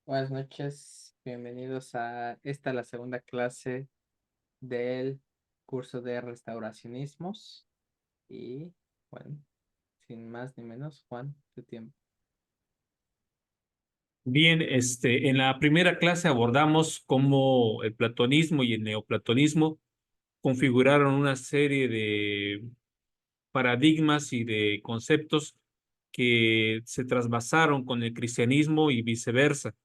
Buenas noches, bienvenidos a la segunda clase del curso de restauracionismos. Y bueno, sin más ni menos, Juan, tu tiempo. Bien, en la primera clase abordamos cómo el platonismo y el neoplatonismo configuraron una serie de paradigmas y de conceptos que se trasvasaron con el cristianismo y viceversa.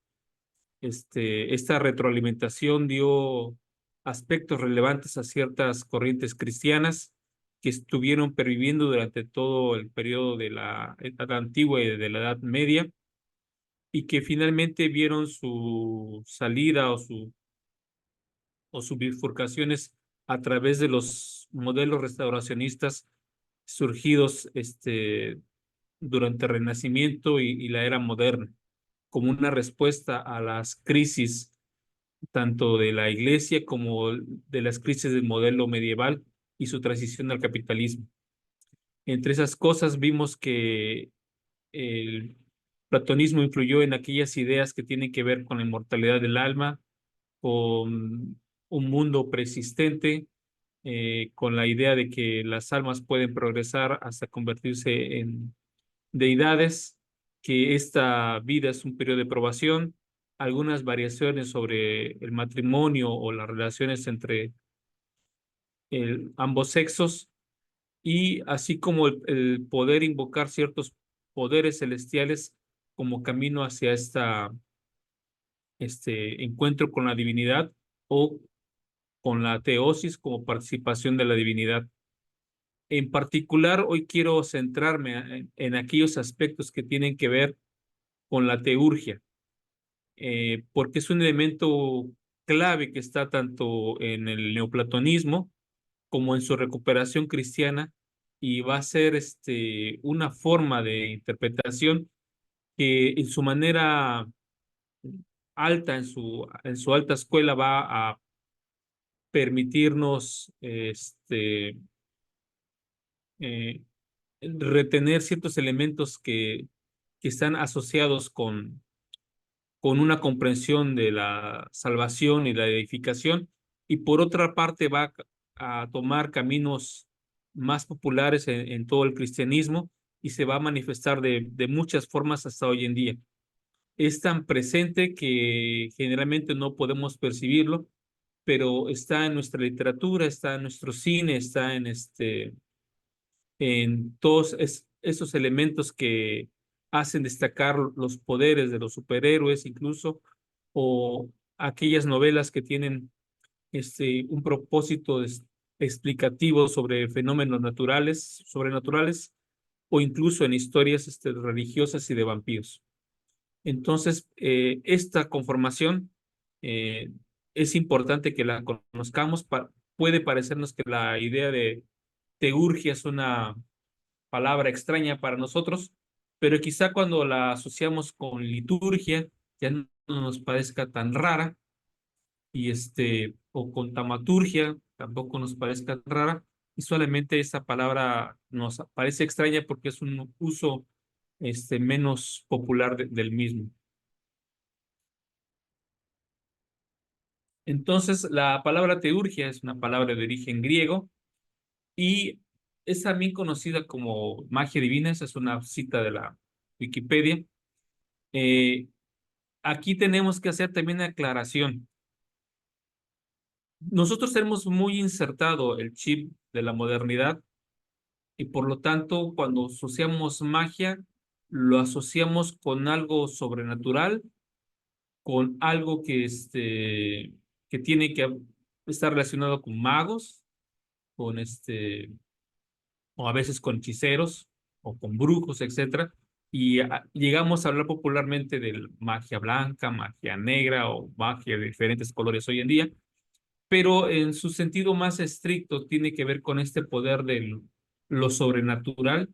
Esta retroalimentación dio aspectos relevantes a ciertas corrientes cristianas que estuvieron perviviendo durante todo el periodo de la Edad Antigua y de la Edad Media y que finalmente vieron su salida o sus bifurcaciones a través de los modelos restauracionistas surgidos durante el Renacimiento y la era moderna, como una respuesta a las crisis tanto de la Iglesia como de las crisis del modelo medieval y su transición al capitalismo. Entre esas cosas vimos que el platonismo influyó en aquellas ideas que tienen que ver con la inmortalidad del alma, con un mundo persistente, con la idea de que las almas pueden progresar hasta convertirse en deidades, que esta vida es un periodo de probación, algunas variaciones sobre el matrimonio o las relaciones entre ambos sexos, y así como el poder invocar ciertos poderes celestiales como camino hacia este encuentro con la divinidad o con la teosis como participación de la divinidad. En particular, hoy quiero centrarme en aquellos aspectos que tienen que ver con la teurgia, porque es un elemento clave que está tanto en el neoplatonismo como en su recuperación cristiana y va a ser una forma de interpretación que en su manera alta, en su alta escuela va a permitirnos eh, retener ciertos elementos que están asociados con una comprensión de la salvación y la edificación, y por otra parte va a tomar caminos más populares en todo el cristianismo y se va a manifestar de muchas formas hasta hoy en día. Es tan presente que generalmente no podemos percibirlo, pero está en nuestra literatura, está en nuestro cine, está en todos esos elementos que hacen destacar los poderes de los superhéroes incluso, o aquellas novelas que tienen un propósito explicativo sobre fenómenos naturales, sobrenaturales, o incluso en historias religiosas y de vampiros. Entonces, esta conformación eh, es importante que la conozcamos. Puede parecernos que la idea de teurgia es una palabra extraña para nosotros, pero quizá cuando la asociamos con liturgia ya no nos parezca tan rara, y o con taumaturgia tampoco nos parezca rara, y solamente esa palabra nos parece extraña porque es un uso menos popular del mismo. Entonces, la palabra teurgia es una palabra de origen griego y es también conocida como magia divina. Esa es una cita de la Wikipedia. Eh, Aquí tenemos que hacer también una aclaración. Nosotros tenemos muy insertado el chip de la modernidad y por lo tanto cuando asociamos magia, lo asociamos con algo sobrenatural, con algo que tiene que estar relacionado con magos, con o a veces con hechiceros o con brujos, etcétera. Y llegamos a hablar popularmente de magia blanca, magia negra o magia de diferentes colores hoy en día, pero en su sentido más estricto tiene que ver con este poder de lo sobrenatural,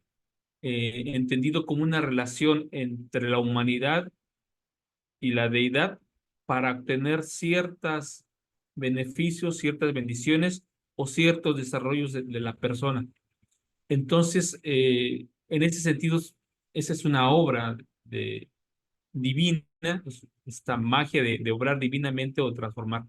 entendido como una relación entre la humanidad y la deidad para obtener ciertos beneficios, ciertas bendiciones o ciertos desarrollos de la persona. Entonces, en ese sentido, esa es una obra divina, esta magia de obrar divinamente o transformar.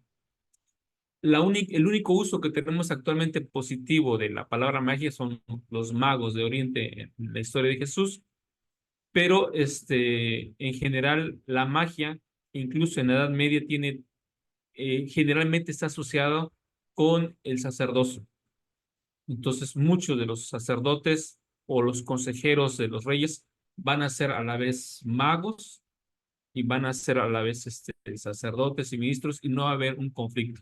El único uso que tenemos actualmente positivo de la palabra magia son los magos de Oriente en la historia de Jesús, pero en general la magia, incluso en la Edad Media, generalmente está asociado con el sacerdocio. Entonces, muchos de los sacerdotes o los consejeros de los reyes van a ser a la vez magos y van a ser a la vez sacerdotes y ministros, y no va a haber un conflicto.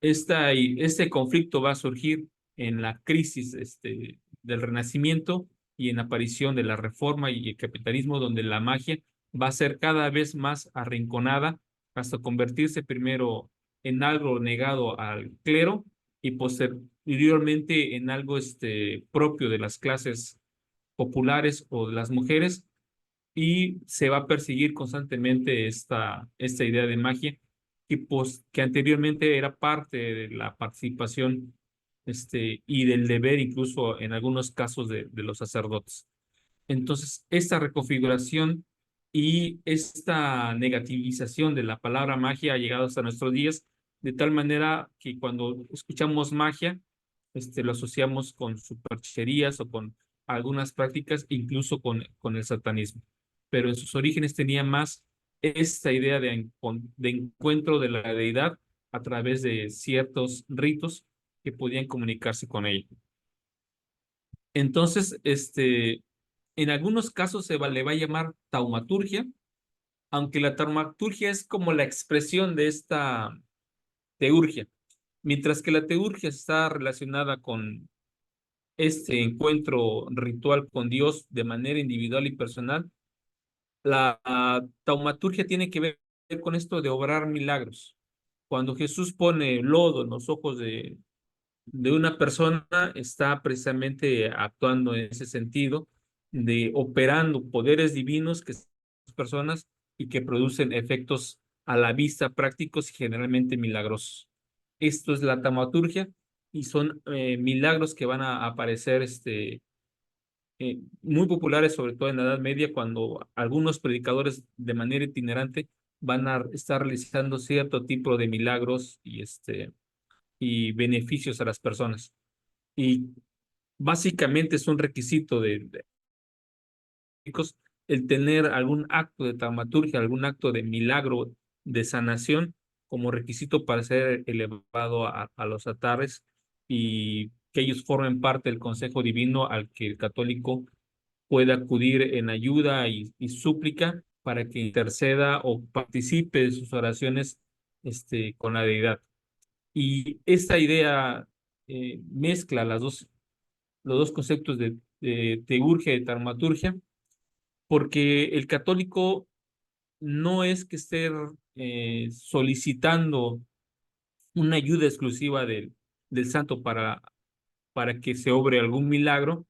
Este conflicto va a surgir en la crisis del Renacimiento y en la aparición de la Reforma y el capitalismo, donde la magia va a ser cada vez más arrinconada hasta convertirse primero en algo negado al clero y posteriormente en algo propio de las clases populares o de las mujeres, y se va a perseguir constantemente esta idea de magia que anteriormente era parte de la participación y del deber, incluso en algunos casos de los sacerdotes. Entonces, esta reconfiguración y esta negativización de la palabra magia ha llegado hasta nuestros días, de tal manera que cuando escuchamos magia, lo asociamos con supercherías o con algunas prácticas, incluso con el satanismo. Pero en sus orígenes tenía más esta idea de encuentro de la deidad a través de ciertos ritos que podían comunicarse con ella. Entonces, en algunos casos le va a llamar taumaturgia, aunque la taumaturgia es como la expresión de esta teurgia, mientras que la teurgia está relacionada con este encuentro ritual con Dios de manera individual y personal. La taumaturgia tiene que ver con esto de obrar milagros. Cuando Jesús pone lodo en los ojos de una persona, está precisamente actuando en ese sentido de operando poderes divinos que son las personas y que producen efectos a la vista prácticos y generalmente milagrosos. Esto es la taumaturgia y son milagros que van a aparecer muy populares, sobre todo en la Edad Media, cuando algunos predicadores de manera itinerante van a estar realizando cierto tipo de milagros y beneficios a las personas. Y básicamente es un requisito de chicos el tener algún acto de taumaturgia, algún acto de milagro de sanación como requisito para ser elevado a los altares y que ellos formen parte del consejo divino al que el católico puede acudir en ayuda y súplica para que interceda o participe de sus oraciones con la deidad. Y esta idea mezcla los dos conceptos de teurgia y de taumaturgia, porque el católico no es que esté solicitando una ayuda exclusiva del santo para que se obre algún milagro,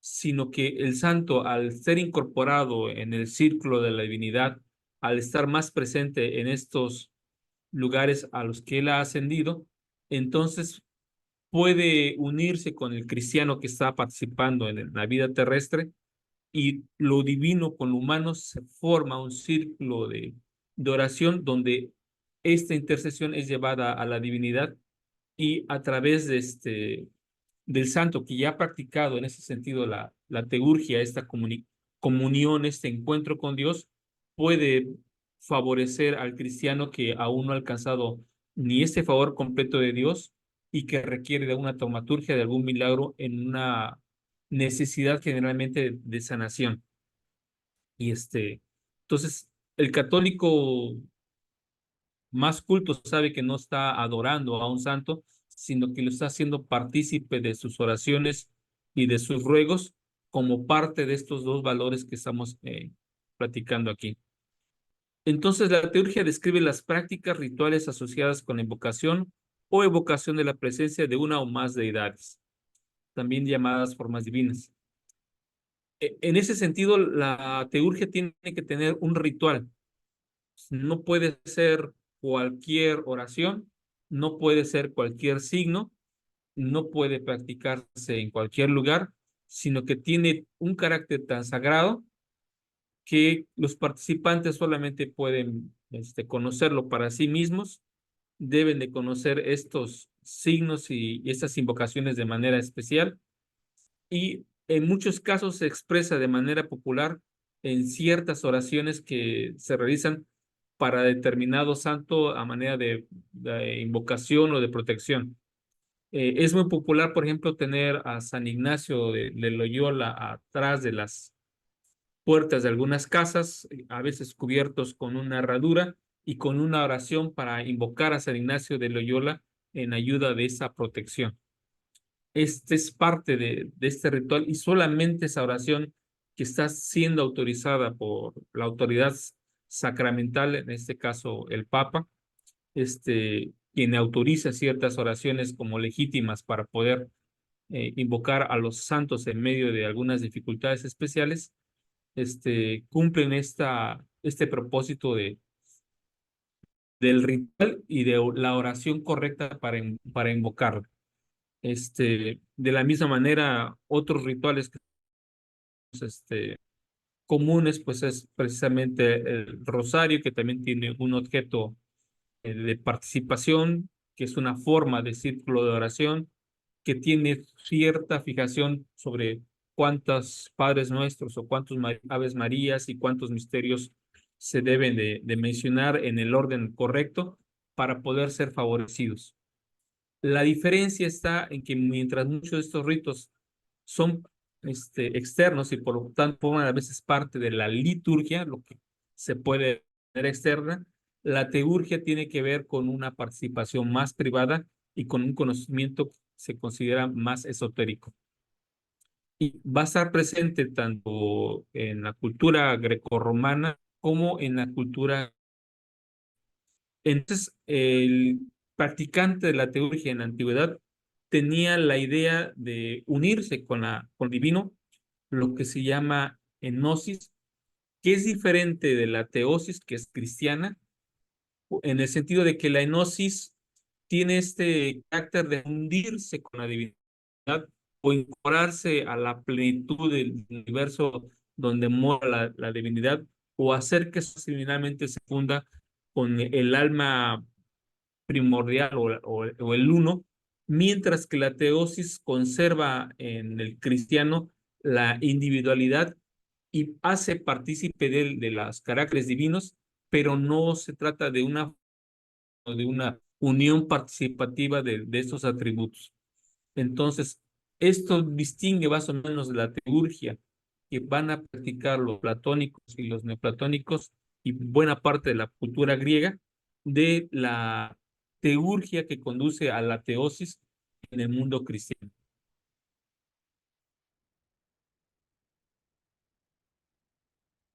sino que el santo, al ser incorporado en el círculo de la divinidad, al estar más presente en estos lugares a los que él ha ascendido, entonces puede unirse con el cristiano que está participando en la vida terrestre, y lo divino con lo humano se forma un círculo de oración donde esta intercesión es llevada a la divinidad, y a través del santo que ya ha practicado en ese sentido la teurgia, esta comunión, este encuentro con Dios, puede favorecer al cristiano que aún no ha alcanzado ni este favor completo de Dios y que requiere de una taumaturgia, de algún milagro en una necesidad generalmente de sanación. Y entonces, el católico más culto sabe que no está adorando a un santo, sino que lo está haciendo partícipe de sus oraciones y de sus ruegos como parte de estos dos valores que estamos platicando aquí. Entonces, la teurgia describe las prácticas rituales asociadas con la invocación o evocación de la presencia de una o más deidades, también llamadas formas divinas. En ese sentido, la teurgia tiene que tener un ritual. No puede ser cualquier oración, no puede ser cualquier signo, no puede practicarse en cualquier lugar, sino que tiene un carácter tan sagrado que los participantes solamente pueden conocerlo para sí mismos, deben de conocer estos signos y estas invocaciones de manera especial, y en muchos casos se expresa de manera popular en ciertas oraciones que se realizan para determinado santo a manera de invocación o de protección. Es muy popular, por ejemplo, tener a San Ignacio de Loyola atrás de las puertas de algunas casas, a veces cubiertos con una herradura y con una oración para invocar a San Ignacio de Loyola en ayuda de esa protección. Este es parte de este ritual, y solamente esa oración que está siendo autorizada por la autoridad sacramental, en este caso el Papa, quien autoriza ciertas oraciones como legítimas para poder invocar a los santos en medio de algunas dificultades especiales, cumplen este propósito del ritual y de la oración correcta para invocarlo. De la misma manera, otros rituales que comunes, pues es precisamente el rosario, que también tiene un objeto de participación, que es una forma de círculo de oración, que tiene cierta fijación sobre cuántos Padres Nuestros o cuántos Aves Marías y cuántos misterios se deben de mencionar en el orden correcto para poder ser favorecidos. La diferencia está en que mientras muchos de estos ritos son externos y por lo tanto forman a veces parte de la liturgia, lo que se puede ver externa, la teurgia tiene que ver con una participación más privada y con un conocimiento que se considera más esotérico. Y va a estar presente tanto en la cultura grecorromana como en la cultura. Entonces, el practicante de la teurgia en la antigüedad tenía la idea de unirse con divino, lo que se llama enosis, que es diferente de la teosis, que es cristiana, en el sentido de que la enosis tiene este carácter de hundirse con la divinidad o incorporarse a la plenitud del universo donde mora la divinidad, o hacer que eso finalmente se funda con el alma primordial o el uno, mientras que la teosis conserva en el cristiano la individualidad y hace partícipe de los caracteres divinos, pero no se trata de una unión participativa de estos atributos. Entonces, esto distingue más o menos de la teurgia que van a practicar los platónicos y los neoplatónicos y buena parte de la cultura griega, de la teurgia que conduce a la teosis en el mundo cristiano.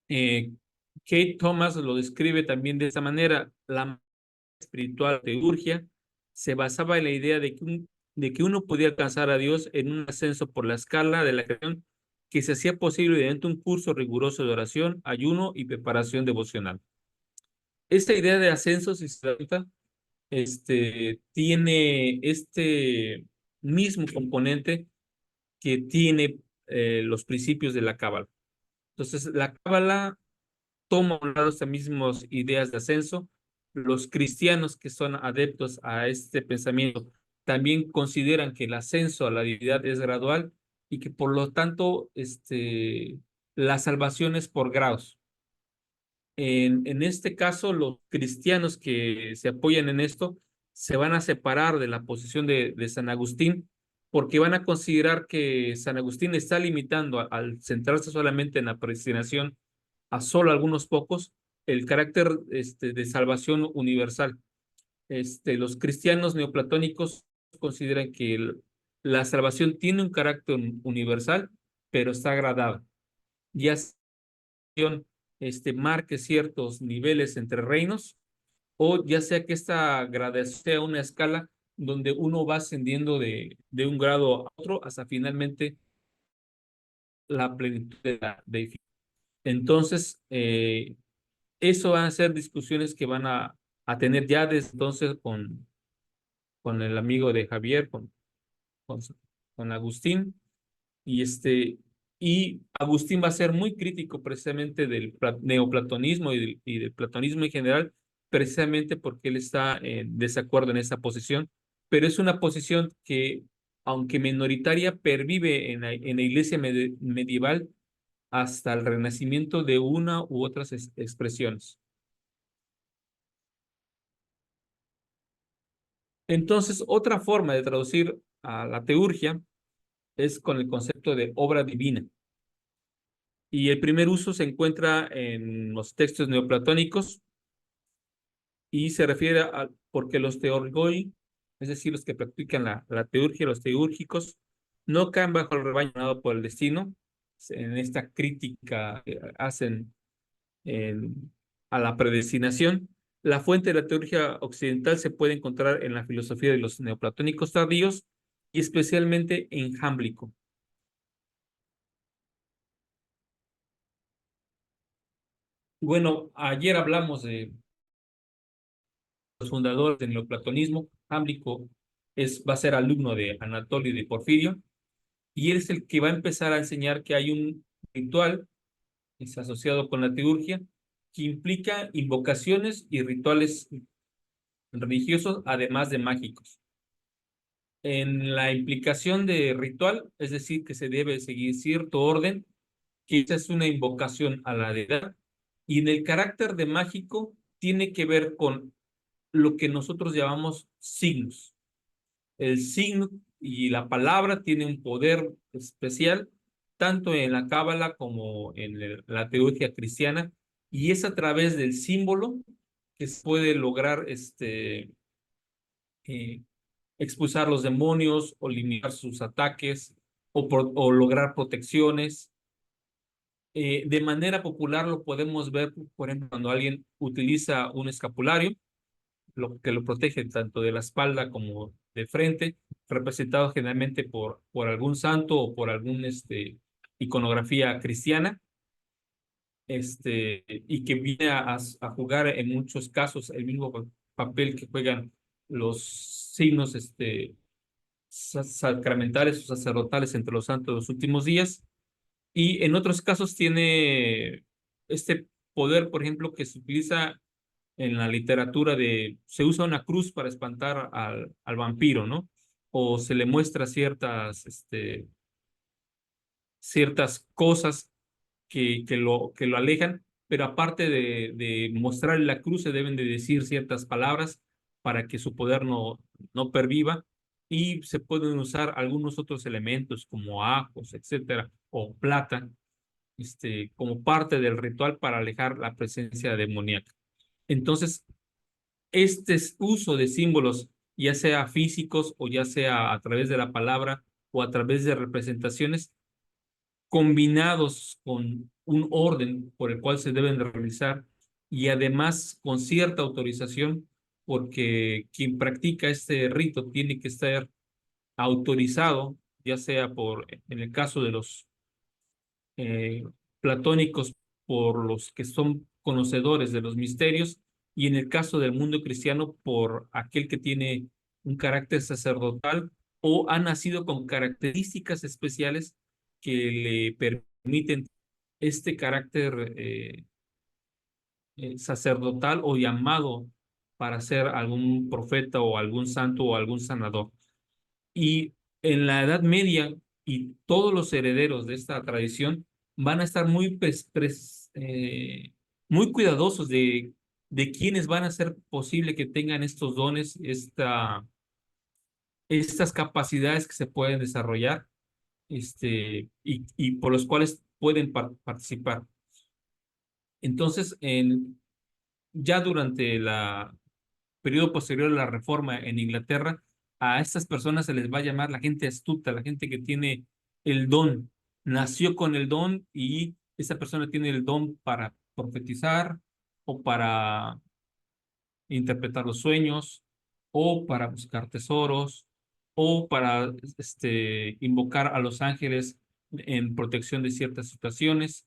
Eh, Kate Thomas lo describe también de esta manera: la espiritual teurgia se basaba en la idea de que uno podía alcanzar a Dios en un ascenso por la escala de la creación que se hacía posible mediante un curso riguroso de oración, ayuno y preparación devocional. Esta idea de ascenso, si se trata, tiene este mismo componente que tiene los principios de la Cábala. Entonces, la Cábala toma a un lado estas mismas ideas de ascenso. Los cristianos que son adeptos a este pensamiento también consideran que el ascenso a la divinidad es gradual y que por lo tanto la salvación es por grados. En este caso, los cristianos que se apoyan en esto se van a separar de la posición de San Agustín, porque van a considerar que San Agustín está limitando al centrarse solamente en la predestinación a solo algunos pocos el carácter de salvación universal. Los cristianos neoplatónicos consideran que la salvación tiene un carácter universal, pero está gradada. Ya marque ciertos niveles entre reinos, o ya sea que esta gradación sea una escala donde uno va ascendiendo de un grado a otro hasta finalmente la plenitud de la deificación. Entonces, eso van a ser discusiones que van a tener ya desde entonces con el amigo de Javier, con, con Agustín, y Agustín va a ser muy crítico precisamente del neoplatonismo y del platonismo en general, precisamente porque él está en desacuerdo en esa posición, pero es una posición que, aunque minoritaria, pervive en la iglesia medieval hasta el renacimiento de una u otras expresiones. Entonces, otra forma de traducir a la teurgia es con el concepto de obra divina. Y el primer uso se encuentra en los textos neoplatónicos y se refiere a porque los teorgoi, es decir, los que practican la teurgia, los teúrgicos, no caen bajo el rebaño dado por el destino. En esta crítica que hacen a la predestinación. La fuente de la teología occidental se puede encontrar en la filosofía de los neoplatónicos tardíos y especialmente en Jámblico. Bueno, ayer hablamos de los fundadores del neoplatonismo. Jámblico va a ser alumno de Anatolio y de Porfirio, y él es el que va a empezar a enseñar que hay un ritual es asociado con la teurgia que implica invocaciones y rituales religiosos, además de mágicos. En la implicación de ritual, es decir, que se debe seguir cierto orden, que esa es una invocación a la deidad, y en el carácter de mágico tiene que ver con lo que nosotros llamamos signos. El signo y la palabra tienen un poder especial, tanto en la cábala como en la teología cristiana, y es a través del símbolo que se puede lograr eh, expulsar los demonios o limitar sus ataques o lograr protecciones. De manera popular lo podemos ver, por ejemplo, cuando alguien utiliza un escapulario, lo que lo protege tanto de la espalda como de frente, representado generalmente por algún santo o por algún iconografía cristiana, y que viene a jugar en muchos casos el mismo papel que juegan los signos sacramentales o sacerdotales entre los santos de los últimos días, y en otros casos tiene este poder, por ejemplo, que se utiliza en la literatura se usa una cruz para espantar al vampiro, ¿no? O se le muestra ciertas cosas que lo alejan, pero aparte de mostrarle la cruz, se deben de decir ciertas palabras para que su poder no perviva, y se pueden usar algunos otros elementos como ajos, etcétera, o plata, como parte del ritual para alejar la presencia demoníaca. Entonces, uso de símbolos, ya sea físicos o ya sea a través de la palabra o a través de representaciones, combinados con un orden por el cual se deben de realizar y además con cierta autorización, porque quien practica este rito tiene que estar autorizado, ya sea en el caso de los eh, platónicos, por los que son conocedores de los misterios, y en el caso del mundo cristiano, por aquel que tiene un carácter sacerdotal o ha nacido con características especiales que le permiten este carácter sacerdotal o llamado para ser algún profeta o algún santo o algún sanador. Y en la Edad Media, y todos los herederos de esta tradición van a estar muy cuidadosos de quiénes van a ser posible que tengan estos dones, estas capacidades que se pueden desarrollar, y por los cuales pueden participar. Entonces, ya durante la periodo posterior a la Reforma en Inglaterra, a estas personas se les va a llamar la gente astuta, la gente que tiene el don, nació con el don, y esa persona tiene el don para profetizar o para interpretar los sueños o para buscar tesoros o para invocar a los ángeles en protección de ciertas situaciones.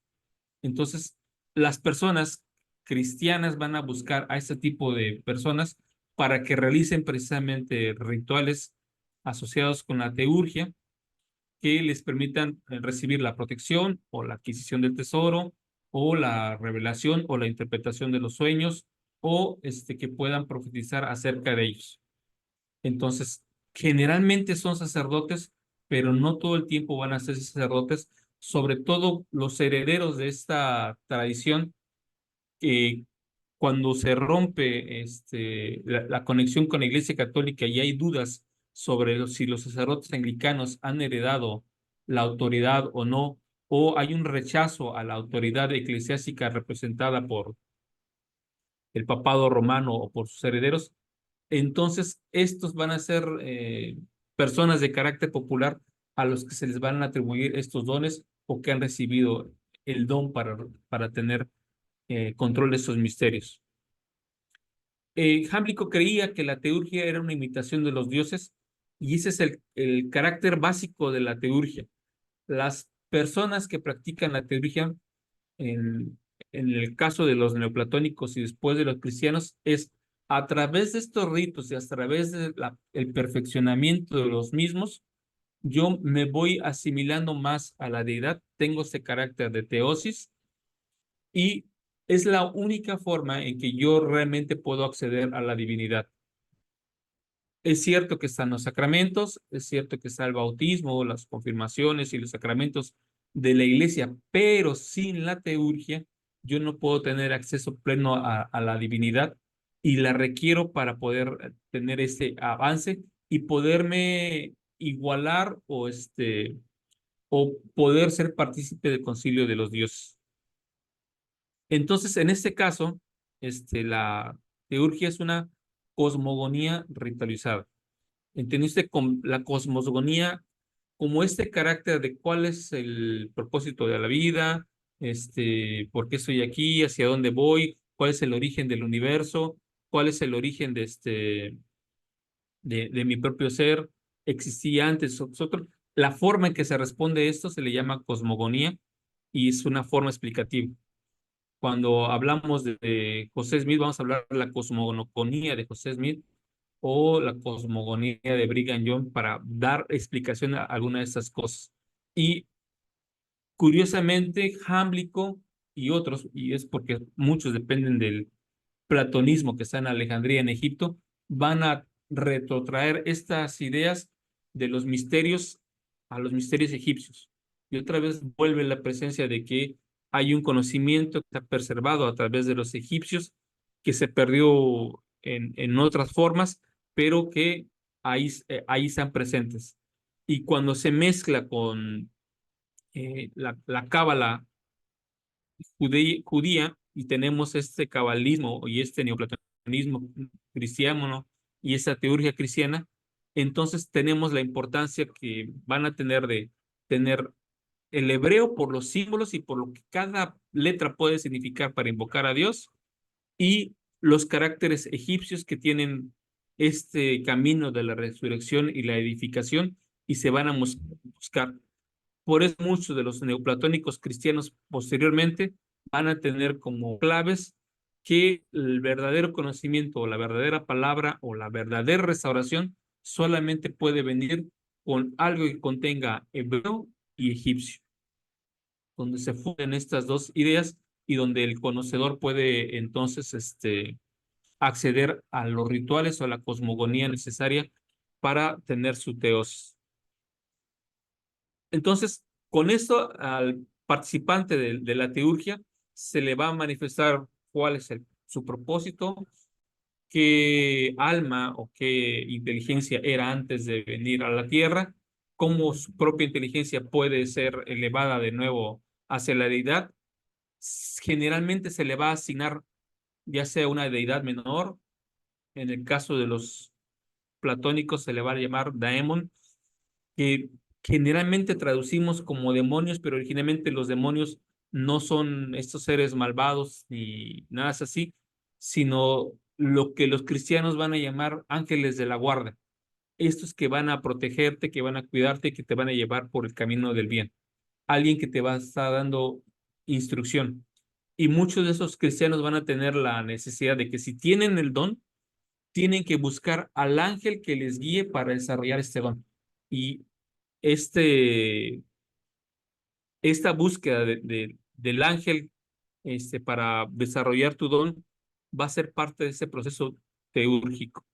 Entonces, las personas cristianas van a buscar a este tipo de personas para que realicen precisamente rituales asociados con la teurgia que les permitan recibir la protección o la adquisición del tesoro o la revelación o la interpretación de los sueños o que puedan profetizar acerca de ellos. Entonces, generalmente son sacerdotes, pero no todo el tiempo van a ser sacerdotes, sobre todo los herederos de esta tradición, que cuando se rompe la conexión con la Iglesia Católica y hay dudas sobre si los sacerdotes anglicanos han heredado la autoridad o no, o hay un rechazo a la autoridad eclesiástica representada por el papado romano o por sus herederos, entonces estos van a ser personas de carácter popular a los que se les van a atribuir estos dones o que han recibido el don para tener control de estos misterios. Jámblico creía que la teurgia era una imitación de los dioses y ese es el carácter básico de la teurgia. Las personas que practican la teurgia, en, en el caso de los neoplatónicos y después de los cristianos, es a través de estos ritos y a través del el perfeccionamiento de los mismos, yo me voy asimilando más a la deidad, tengo ese carácter de teosis y es la única forma en que yo realmente puedo acceder a la divinidad. Es cierto que están los sacramentos, es cierto que está el bautismo, las confirmaciones y los sacramentos de la iglesia, pero sin la teurgia yo no puedo tener acceso pleno a la divinidad y la requiero para poder tener ese avance y poderme igualar o poder ser partícipe del concilio de los dioses. Entonces, en este caso, la teurgia es una cosmogonía ritualizada. ¿Entendiste con la cosmogonía como este carácter de cuál es el propósito de la vida, por qué estoy aquí, hacia dónde voy, cuál es el origen del universo, cuál es el origen de mi propio ser, existía antes, nosotros? La forma en que se responde a esto se le llama cosmogonía y es una forma explicativa. Cuando hablamos de José Smith, vamos a hablar de la cosmogonía de José Smith o la cosmogonía de Brigham Young para dar explicación a alguna de estas cosas. Y curiosamente, Jámblico y otros, y es porque muchos dependen del platonismo que está en Alejandría, en Egipto, van a retrotraer estas ideas de los misterios a los misterios egipcios. Y otra vez vuelve la presencia de que hay un conocimiento que está preservado a través de los egipcios, que se perdió en otras formas, pero que ahí están presentes. Y cuando se mezcla con la cábala judía y tenemos este cabalismo y este neoplatonismo cristiano, ¿no? Y esa teurgia cristiana, entonces tenemos la importancia que van a tener de tener el hebreo por los símbolos y por lo que cada letra puede significar para invocar a Dios y los caracteres egipcios que tienen este camino de la resurrección y la edificación y se van a buscar. Por eso muchos de los neoplatónicos cristianos posteriormente van a tener como claves que el verdadero conocimiento o la verdadera palabra o la verdadera restauración solamente puede venir con algo que contenga hebreo y egipcio, donde se funden estas dos ideas y donde el conocedor puede entonces acceder a los rituales o a la cosmogonía necesaria para tener su teos. Entonces, con esto al participante de la teurgia se le va a manifestar cuál es su propósito, qué alma o qué inteligencia era antes de venir a la tierra, cómo su propia inteligencia puede ser elevada de nuevo hacia la deidad. Generalmente se le va a asignar ya sea una deidad menor, en el caso de los platónicos se le va a llamar daemon, que generalmente traducimos como demonios, pero originalmente los demonios no son estos seres malvados ni nada así, sino lo que los cristianos van a llamar ángeles de la guarda. Estos que van a protegerte, que van a cuidarte, que te van a llevar por el camino del bien. Alguien que te va a estar dando instrucción. Y muchos de esos cristianos van a tener la necesidad de que si tienen el don, tienen que buscar al ángel que les guíe para desarrollar este don. Y este, esta búsqueda del ángel para desarrollar tu don va a ser parte de ese proceso teúrgico.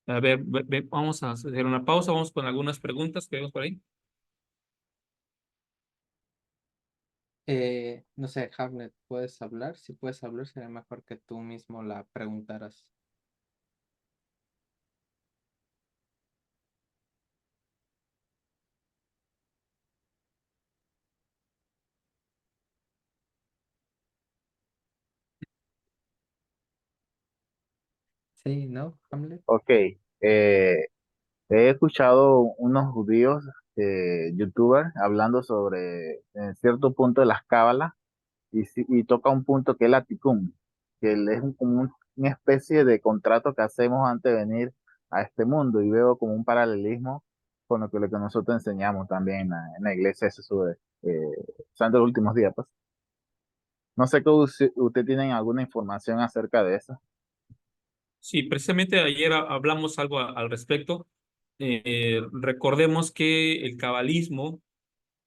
A ver, vamos a hacer una pausa, vamos con algunas preguntas que vemos por ahí. No sé, Hamlet, ¿puedes hablar? Si puedes hablar, sería mejor que tú mismo la preguntaras. Sí, ¿no, Hamlet? Ok, he escuchado unos judíos, youtubers, hablando sobre en cierto punto de las cábalas y toca un punto que es la tikkun, que es como una especie de contrato que hacemos antes de venir a este mundo y veo como un paralelismo con lo que nosotros enseñamos también en la iglesia, eso sobre Santo de los últimos días, pues. No sé que usted tiene alguna información acerca de eso. Sí, precisamente ayer hablamos algo al respecto. Recordemos que el cabalismo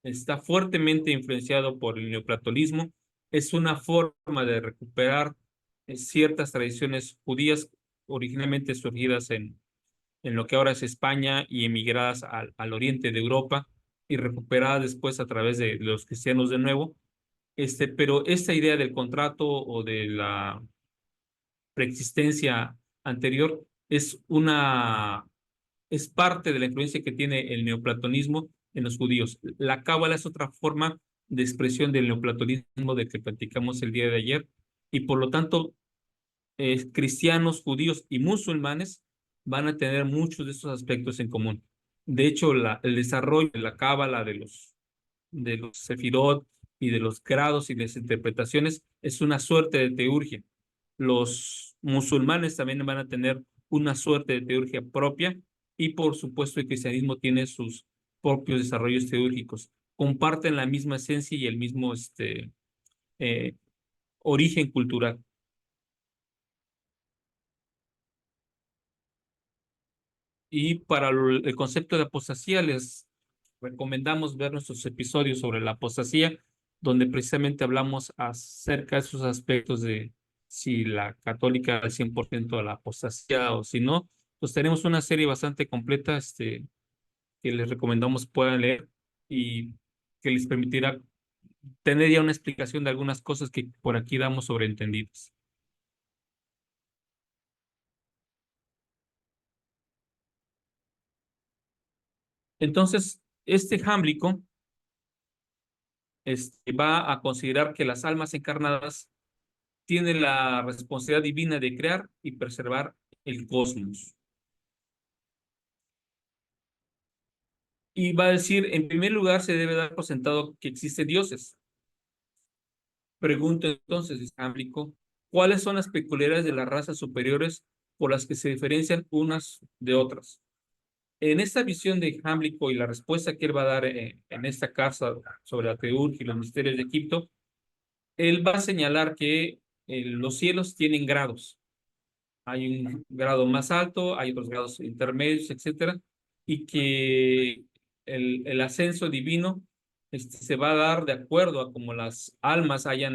está fuertemente influenciado por el neoplatonismo. Es una forma de recuperar ciertas tradiciones judías originalmente surgidas en lo que ahora es España y emigradas al oriente de Europa y recuperadas después a través de los cristianos de nuevo. Pero esta idea del contrato o de la preexistencia anterior es parte de la influencia que tiene el neoplatonismo en los judíos. La cábala es otra forma de expresión del neoplatonismo del que platicamos el día de ayer, y por lo tanto, cristianos, judíos y musulmanes van a tener muchos de estos aspectos en común. De hecho, el desarrollo de la cábala, de los sefirot y de los grados y las interpretaciones es una suerte de teurgia. Los musulmanes también van a tener una suerte de teurgia propia, y por supuesto el cristianismo tiene sus propios desarrollos teúrgicos. Comparten la misma esencia y el mismo eh, origen cultural. Y para el concepto de apostasía, les recomendamos ver nuestros episodios sobre la apostasía, donde precisamente hablamos acerca de esos aspectos de si la católica al 100% a la apostasía o si no. Pues tenemos una serie bastante completa, que les recomendamos puedan leer y que les permitirá tener ya una explicación de algunas cosas que por aquí damos sobreentendidas. Entonces, este Jámblico va a considerar que las almas encarnadas tienen la responsabilidad divina de crear y preservar el cosmos. Y va a decir, en primer lugar, se debe dar por sentado que existen dioses. Pregunto entonces, dice Jámblico, ¿cuáles son las peculiaridades de las razas superiores por las que se diferencian unas de otras? En esta visión de Jámblico y la respuesta que él va a dar en esta carta sobre la teurgia y los misterios de Egipto, él va a señalar que los cielos tienen grados. Hay un grado más alto, hay otros grados intermedios, etcétera, y que el ascenso divino se va a dar de acuerdo a cómo las almas hayan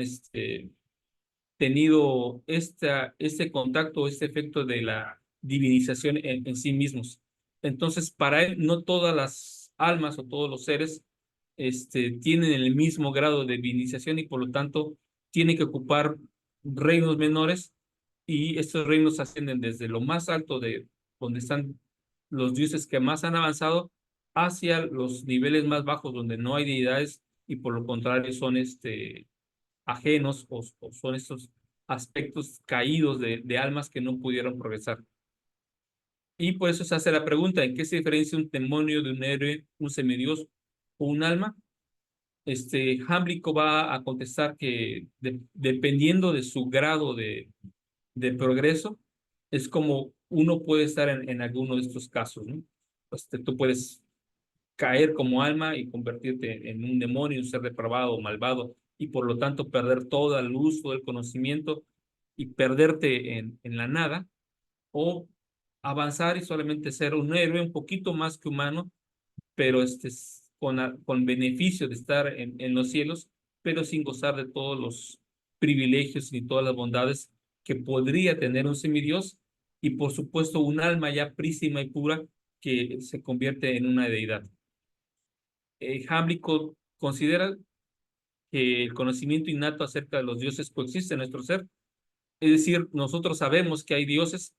tenido este contacto, este efecto de la divinización en sí mismos. Entonces, para él, no todas las almas o todos los seres tienen el mismo grado de divinización, y por lo tanto tienen que ocupar reinos menores, y estos reinos ascienden desde lo más alto de donde están los dioses que más han avanzado hacia los niveles más bajos donde no hay deidades, y por lo contrario son ajenos, o son estos aspectos caídos de almas que no pudieron progresar. Y por eso se hace la pregunta, ¿en qué se diferencia un demonio de un héroe, un semidios o un alma? Jámblico va a contestar que dependiendo de su grado de progreso, es como uno puede estar en alguno de estos casos, ¿no? Tú puedes caer como alma y convertirte en un demonio, un ser depravado o malvado, y por lo tanto perder todo el uso del conocimiento y perderte en la nada, o avanzar y solamente ser un héroe un poquito más que humano, pero con beneficio de estar en los cielos, pero sin gozar de todos los privilegios ni todas las bondades que podría tener un semidios, y por supuesto un alma ya prístima y pura que se convierte en una deidad. Jámblico considera que el conocimiento innato acerca de los dioses coexiste en nuestro ser. Es decir, nosotros sabemos que hay dioses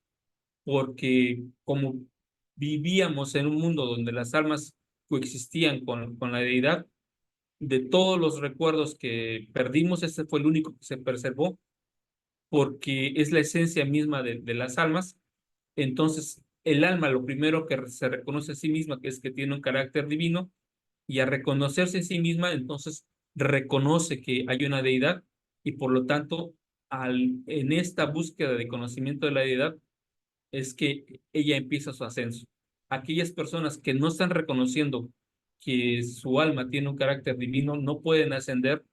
porque como vivíamos en un mundo donde las almas coexistían con la deidad, de todos los recuerdos que perdimos, este fue el único que se preservó porque es la esencia misma de las almas. Entonces, el alma, lo primero que se reconoce a sí misma, que es que tiene un carácter divino, y a reconocerse en sí misma, entonces reconoce que hay una deidad y por lo tanto, en esta búsqueda de conocimiento de la deidad, es que ella empieza su ascenso. Aquellas personas que no están reconociendo que su alma tiene un carácter divino no pueden ascender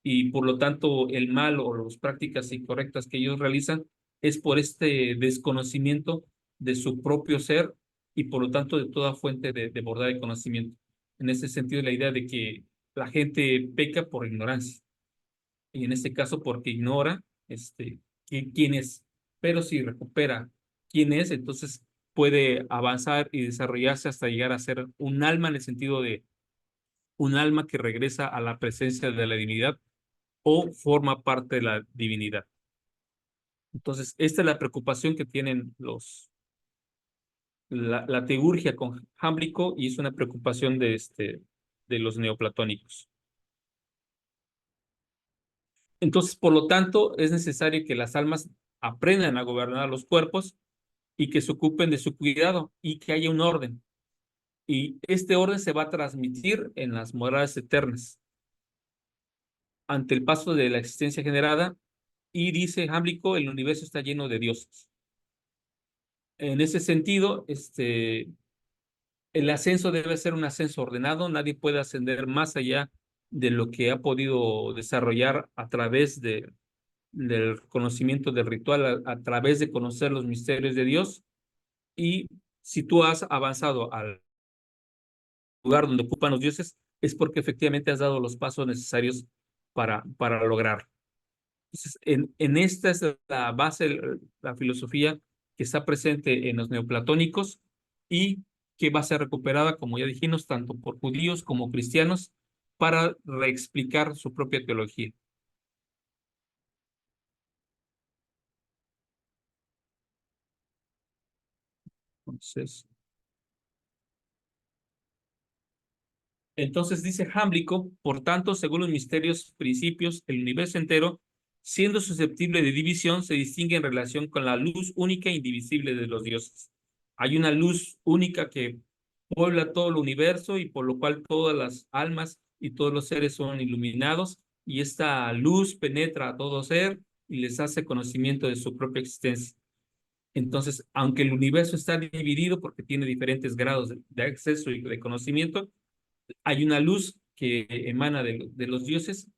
y por lo tanto el mal o las prácticas incorrectas que ellos realizan es por este desconocimiento de su propio ser y por lo tanto de toda fuente de bondad de conocimiento. En ese sentido, la idea de que la gente peca por ignorancia y en este caso porque ignora quién es, pero si recupera quién es, entonces puede avanzar y desarrollarse hasta llegar a ser un alma en el sentido de un alma que regresa a la presencia de la divinidad o forma parte de la divinidad. Entonces, esta es la preocupación que tienen la teurgia con Jámblico y es una preocupación de los neoplatónicos. Entonces, por lo tanto, es necesario que las almas aprendan a gobernar los cuerpos y que se ocupen de su cuidado y que haya un orden. Y este orden se va a transmitir en las moradas eternas ante el paso de la existencia generada y dice Jámblico, el universo está lleno de dioses. En ese sentido, el ascenso debe ser un ascenso ordenado, nadie puede ascender más allá de lo que ha podido desarrollar a través del conocimiento del ritual, a través de conocer los misterios de Dios. Y si tú has avanzado al lugar donde ocupan los dioses, es porque efectivamente has dado los pasos necesarios para lograrlo. Entonces, en esta es la base, la filosofía que está presente en los neoplatónicos y que va a ser recuperada, como ya dijimos, tanto por judíos como cristianos para reexplicar su propia teología. Entonces dice Jámblico, por tanto, según los misterios, principios, el universo entero, siendo susceptible de división, se distingue en relación con la luz única e indivisible de los dioses. Hay una luz única que puebla todo el universo y por lo cual todas las almas y todos los seres son iluminados y esta luz penetra a todo ser y les hace conocimiento de su propia existencia. Entonces, aunque el universo está dividido porque tiene diferentes grados de acceso y de conocimiento, hay una luz que emana de los dioses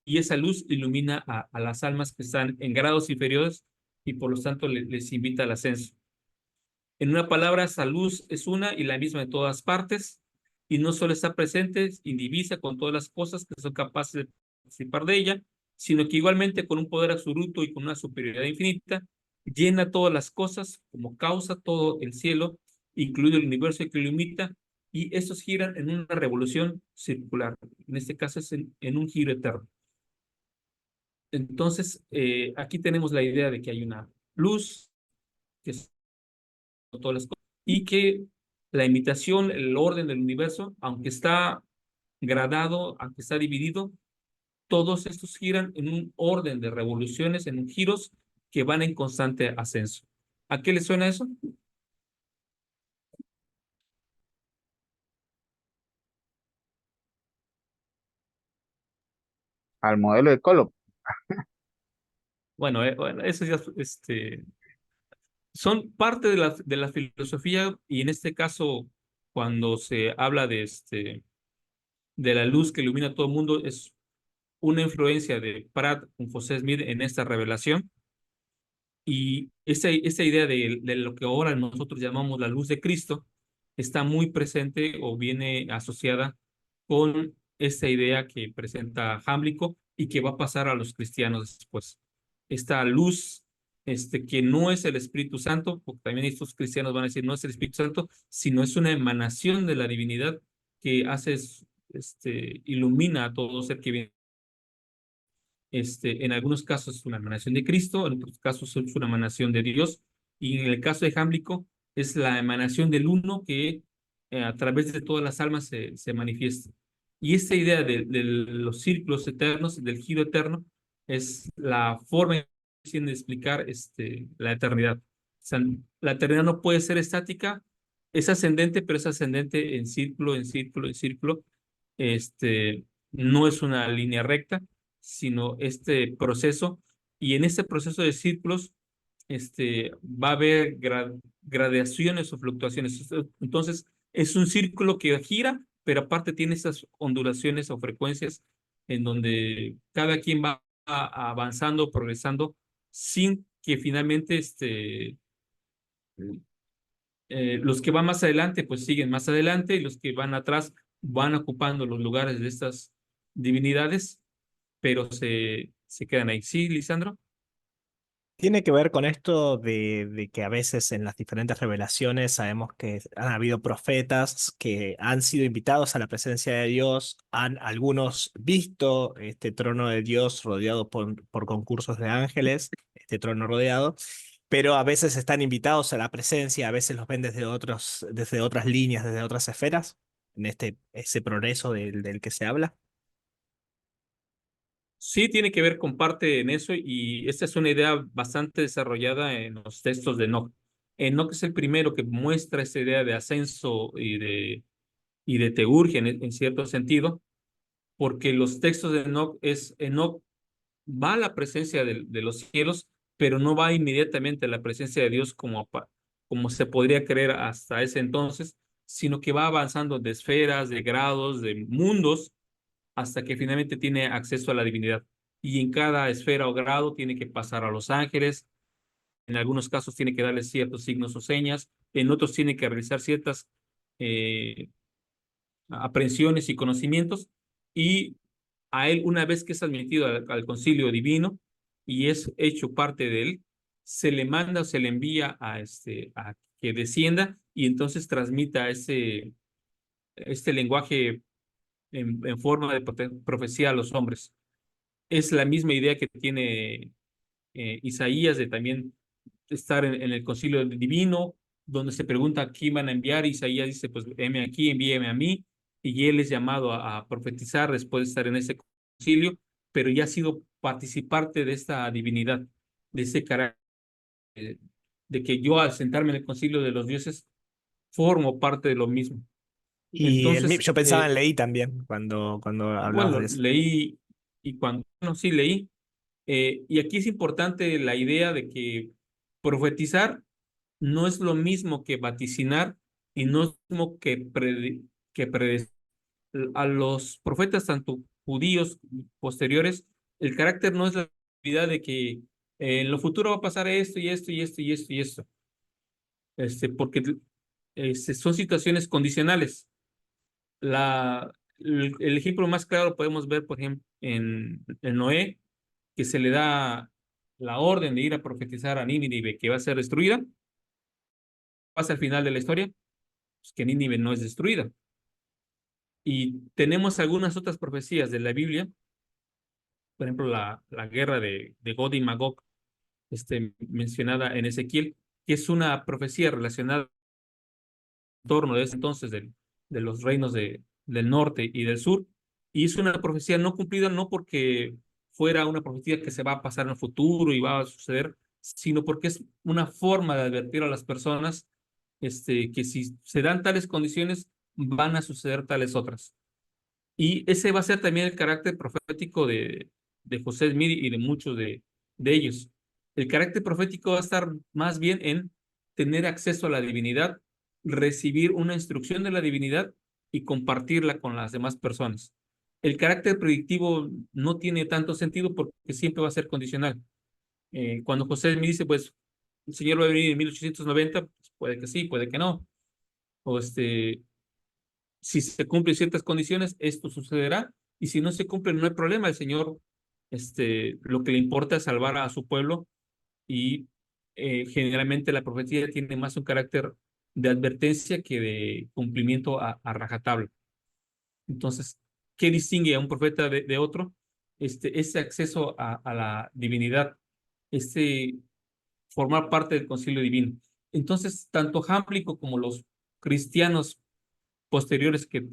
y esa luz ilumina a las almas que están en grados inferiores y por lo tanto les invita al ascenso. En una palabra, esa luz es una y la misma en todas partes y no solo está presente, indivisa con todas las cosas que son capaces de participar de ella, sino que igualmente con un poder absoluto y con una superioridad infinita, llena todas las cosas como causa todo el cielo, incluido el universo que lo imita, y estos giran en una revolución circular. En este caso es en un giro eterno. Entonces, aquí tenemos la idea de que hay una luz, que es todas las cosas, y que la imitación, el orden del universo, aunque está gradado, aunque está dividido, todos estos giran en un orden de revoluciones, en un giros que van en constante ascenso. ¿A qué le suena eso? Al modelo de Colop. Bueno, eso ya, son parte de la filosofía y en este caso, cuando se habla de la luz que ilumina a todo el mundo, es una influencia de Pratt con José Smith en esta revelación. Y esa idea de lo que ahora nosotros llamamos la luz de Cristo está muy presente o viene asociada con esta idea que presenta Jámblico y que va a pasar a los cristianos después. Esta luz, que no es el Espíritu Santo, porque también estos cristianos van a decir no es el Espíritu Santo, sino es una emanación de la divinidad que hace, ilumina a todo ser que viene. En algunos casos es una emanación de Cristo, en otros casos es una emanación de Dios, y en el caso de Jámblico es la emanación del uno que a través de todas las almas se manifiesta. Y esta idea de los círculos eternos, del giro eterno, es la forma de explicar la eternidad. O sea, la eternidad no puede ser estática, es ascendente, pero es ascendente en círculo, en círculo, en círculo. No es una línea recta, sino este proceso, y en este proceso de círculos va a haber gradaciones o fluctuaciones. Entonces, es un círculo que gira, pero aparte tiene esas ondulaciones o frecuencias en donde cada quien va avanzando, progresando, sin que finalmente los que van más adelante, pues siguen más adelante, y los que van atrás van ocupando los lugares de estas divinidades, pero se quedan ahí. ¿Sí, Lisandro? Tiene que ver con esto de que a veces en las diferentes revelaciones sabemos que han habido profetas que han sido invitados a la presencia de Dios, han algunos visto este trono de Dios rodeado por concursos de ángeles, este trono rodeado, pero a veces están invitados a la presencia, a veces los ven desde otras líneas, desde otras esferas, en ese progreso del que se habla. Sí, tiene que ver con parte en eso, y esta es una idea bastante desarrollada en los textos de Enoch. Enoch es el primero que muestra esa idea de ascenso y de teurgia en cierto sentido, porque los textos de Enoch va a la presencia de los cielos, pero no va inmediatamente a la presencia de Dios como se podría creer hasta ese entonces, sino que va avanzando de esferas, de grados, de mundos, hasta que finalmente tiene acceso a la divinidad. Y en cada esfera o grado tiene que pasar a los ángeles, en algunos casos tiene que darles ciertos signos o señas, en otros tiene que realizar ciertas eh, aprehensiones y conocimientos, y a él, una vez que es admitido al concilio divino y es hecho parte de él, se le manda o se le envía a que descienda y entonces transmita este lenguaje en forma de profecía a los hombres. Es la misma idea que tiene Isaías de también estar en el concilio divino, donde se pregunta a quién van a enviar. Isaías dice, pues heme aquí, envíeme a mí, y él es llamado a profetizar después de estar en ese concilio, pero ya ha sido participante de esta divinidad, de ese carácter, de que yo al sentarme en el concilio de los dioses formo parte de lo mismo. Entonces, Yo pensaba en Leí también cuando hablabas bueno, de eso. leí, y no, sí leí, y aquí es importante la idea de que profetizar no es lo mismo que vaticinar, y no es lo mismo que predecir. A los profetas, tanto judíos posteriores, el carácter no es la idea de que en lo futuro va a pasar esto y esto y esto y esto y esto, porque son situaciones condicionales. El ejemplo más claro lo podemos ver, por ejemplo, en Noé, que se le da la orden de ir a profetizar a Nínive que va a ser destruida. Pasa al final de la historia, pues que Nínive no es destruida. Y tenemos algunas otras profecías de la Biblia, por ejemplo, la guerra de Gog y Magog, mencionada en Ezequiel, que es una profecía relacionada en torno de ese entonces de los reinos del norte y del sur, y es una profecía no cumplida, no porque fuera una profecía que se va a pasar en el futuro y va a suceder, sino porque es una forma de advertir a las personas que si se dan tales condiciones, van a suceder tales otras. Y ese va a ser también el carácter profético de José Smith y de muchos de ellos. El carácter profético va a estar más bien en tener acceso a la divinidad, recibir una instrucción de la divinidad y compartirla con las demás personas. El carácter predictivo no tiene tanto sentido porque siempre va a ser condicional. Cuando José Smith dice, pues, el Señor va a venir en 1890, pues puede que sí, puede que no. O si se cumplen ciertas condiciones, esto sucederá, y si no se cumplen, no hay problema. El Señor, lo que le importa es salvar a su pueblo, y generalmente la profecía tiene más un carácter de advertencia que de cumplimiento a rajatabla. Entonces, ¿qué distingue a un profeta de otro? Ese acceso a la divinidad, este formar parte del concilio divino. Entonces, tanto Jámblico como los cristianos posteriores que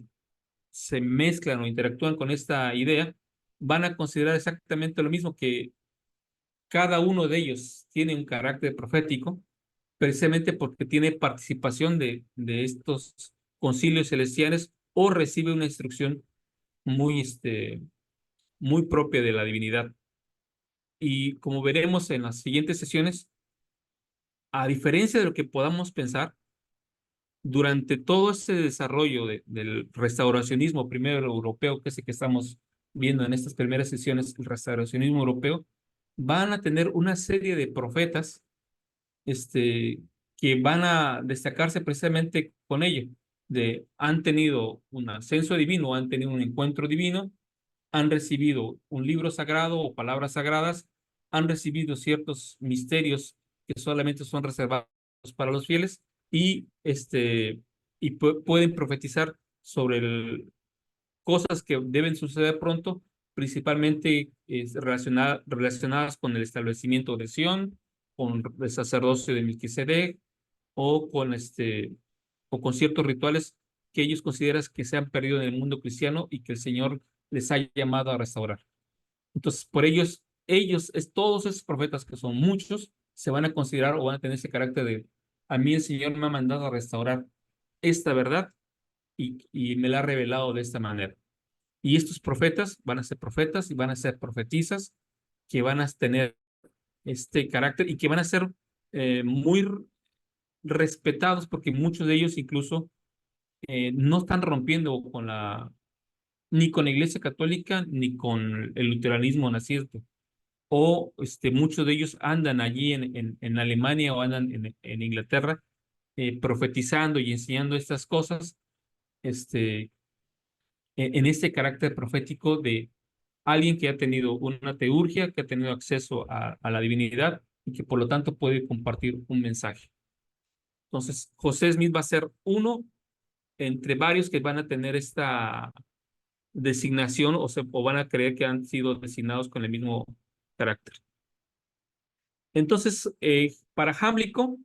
se mezclan o interactúan con esta idea, van a considerar exactamente lo mismo, que cada uno de ellos tiene un carácter profético, precisamente porque tiene participación de estos concilios celestiales o recibe una instrucción muy, muy propia de la divinidad. Y como veremos en las siguientes sesiones, a diferencia de lo que podamos pensar, durante todo ese desarrollo del restauracionismo primero europeo, que es el que estamos viendo en estas primeras sesiones, el restauracionismo europeo, van a tener una serie de profetas que van a destacarse precisamente con ello, han tenido un ascenso divino, han tenido un encuentro divino, han recibido un libro sagrado o palabras sagradas, han recibido ciertos misterios que solamente son reservados para los fieles, y, pueden profetizar sobre cosas que deben suceder pronto, principalmente relacionadas con el establecimiento de Sion, con el sacerdocio de Melquisedec, o o con ciertos rituales que ellos consideran que se han perdido en el mundo cristiano y que el Señor les ha llamado a restaurar. Entonces, por todos esos profetas, que son muchos, se van a considerar o van a tener ese carácter de: a mí el Señor me ha mandado a restaurar esta verdad, y me la ha revelado de esta manera. Y estos profetas van a ser profetas y van a ser profetisas, que van a tener este carácter y que van a ser muy respetados, porque muchos de ellos incluso no están rompiendo ni con la Iglesia Católica ni con el luteranismo naciente. O muchos de ellos andan allí en Alemania o andan en Inglaterra, profetizando y enseñando estas cosas, en este carácter profético de alguien que ha tenido una teurgia, que ha tenido acceso a la divinidad, y que por lo tanto puede compartir un mensaje. Entonces, José Smith va a ser uno entre varios que van a tener esta designación, o van a creer que han sido designados con el mismo carácter. Entonces, para Jámblico,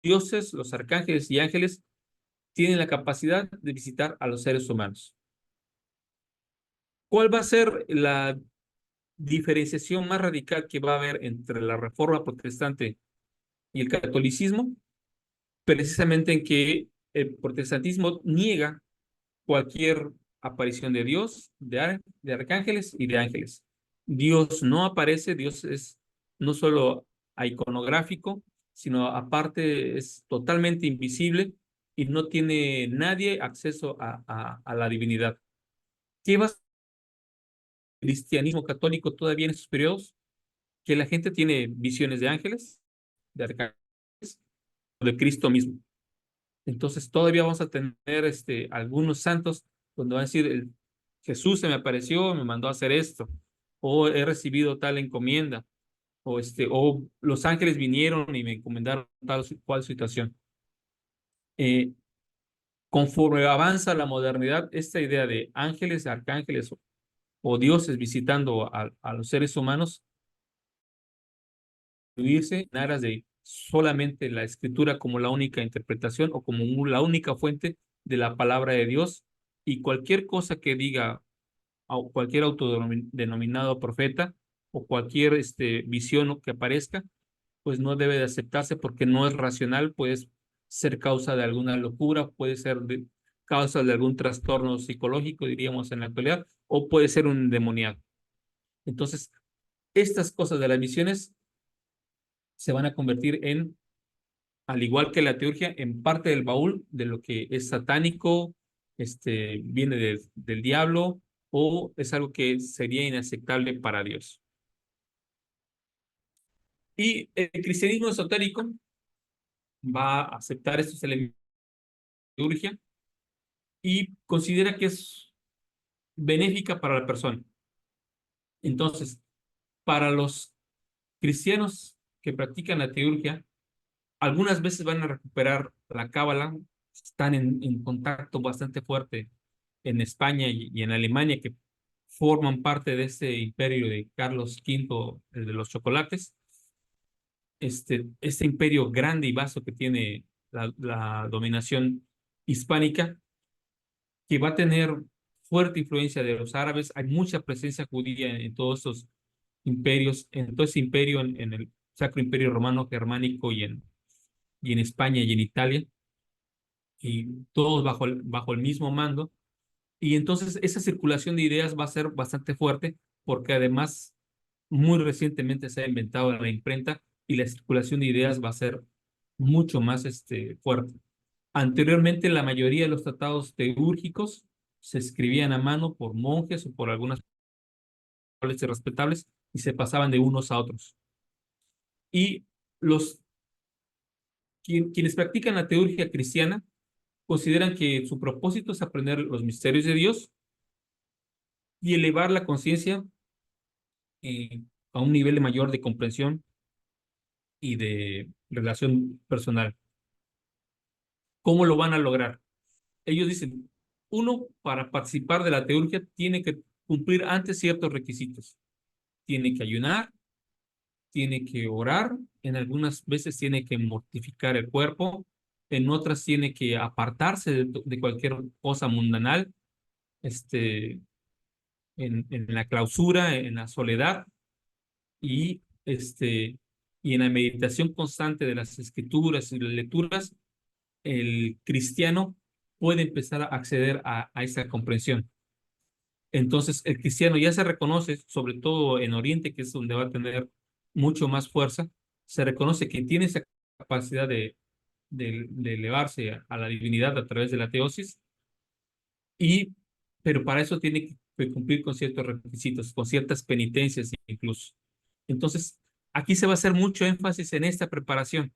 dioses, los arcángeles y ángeles tienen la capacidad de visitar a los seres humanos. ¿Cuál va a ser la diferenciación más radical que va a haber entre la Reforma Protestante y el catolicismo? Precisamente en que el protestantismo niega cualquier aparición de Dios, de arcángeles y de ángeles. Dios no aparece, Dios es no solo iconográfico, sino aparte es totalmente invisible, y no tiene nadie acceso a la divinidad. ¿Qué va a ser el cristianismo católico todavía en esos periodos? Que la gente tiene visiones de ángeles, de arcángeles, de Cristo mismo. Entonces todavía vamos a tener algunos santos donde van a decir: Jesús se me apareció, me mandó a hacer esto, o he recibido tal encomienda, o los ángeles vinieron y me encomendaron tal cual situación. Conforme avanza la modernidad, esta idea de ángeles, arcángeles o dioses visitando a los seres humanos, incluirse en aras de solamente la escritura como la única interpretación o como la única fuente de la palabra de Dios, y cualquier cosa que diga cualquier autodenominado profeta o cualquier visión que aparezca, pues no debe de aceptarse, porque no es racional, puede ser causa de alguna locura, puede ser causa de algún trastorno psicológico, diríamos en la actualidad, o puede ser un endemoniado. Entonces, estas cosas de las visiones se van a convertir en, al igual que la teurgia, en parte del baúl de lo que es satánico, viene del diablo, o es algo que sería inaceptable para Dios. Y el cristianismo esotérico va a aceptar estos elementos de liturgia, y considera que es benéfica para la persona. Entonces, para los cristianos que practican la teurgia, algunas veces van a recuperar la cábala, están en contacto bastante fuerte en España y en Alemania, que forman parte de este imperio de Carlos V, el de los chocolates, este imperio grande y vasto que tiene la dominación hispánica, que va a tener fuerte influencia de los árabes. Hay mucha presencia judía en todos estos imperios, en todo ese imperio, en el Sacro Imperio Romano Germánico y en España y en Italia, y todos bajo el mismo mando. Y entonces esa circulación de ideas va a ser bastante fuerte, porque además muy recientemente se ha inventado la imprenta y la circulación de ideas va a ser mucho más fuerte. Anteriormente, la mayoría de los tratados teúrgicos se escribían a mano por monjes o por algunas respetables y se pasaban de unos a otros. Y quienes practican la teurgia cristiana consideran que su propósito es aprender los misterios de Dios y elevar la conciencia a un nivel mayor de comprensión y de relación personal. ¿Cómo lo van a lograr? Ellos dicen, uno, para participar de la teurgia tiene que cumplir antes ciertos requisitos. Tiene que ayunar, tiene que orar, en algunas veces tiene que mortificar el cuerpo, en otras tiene que apartarse de cualquier cosa mundanal, este, en la clausura, en la soledad y, y en la meditación constante de las escrituras y las lecturas, el cristiano puede empezar a acceder a esa comprensión. Entonces, el cristiano ya se reconoce, sobre todo en Oriente, que es donde va a tener mucho más fuerza, se reconoce que tiene esa capacidad de elevarse a la divinidad a través de la teosis, pero para eso tiene que cumplir con ciertos requisitos, con ciertas penitencias incluso. Entonces, aquí se va a hacer mucho énfasis en esta preparación.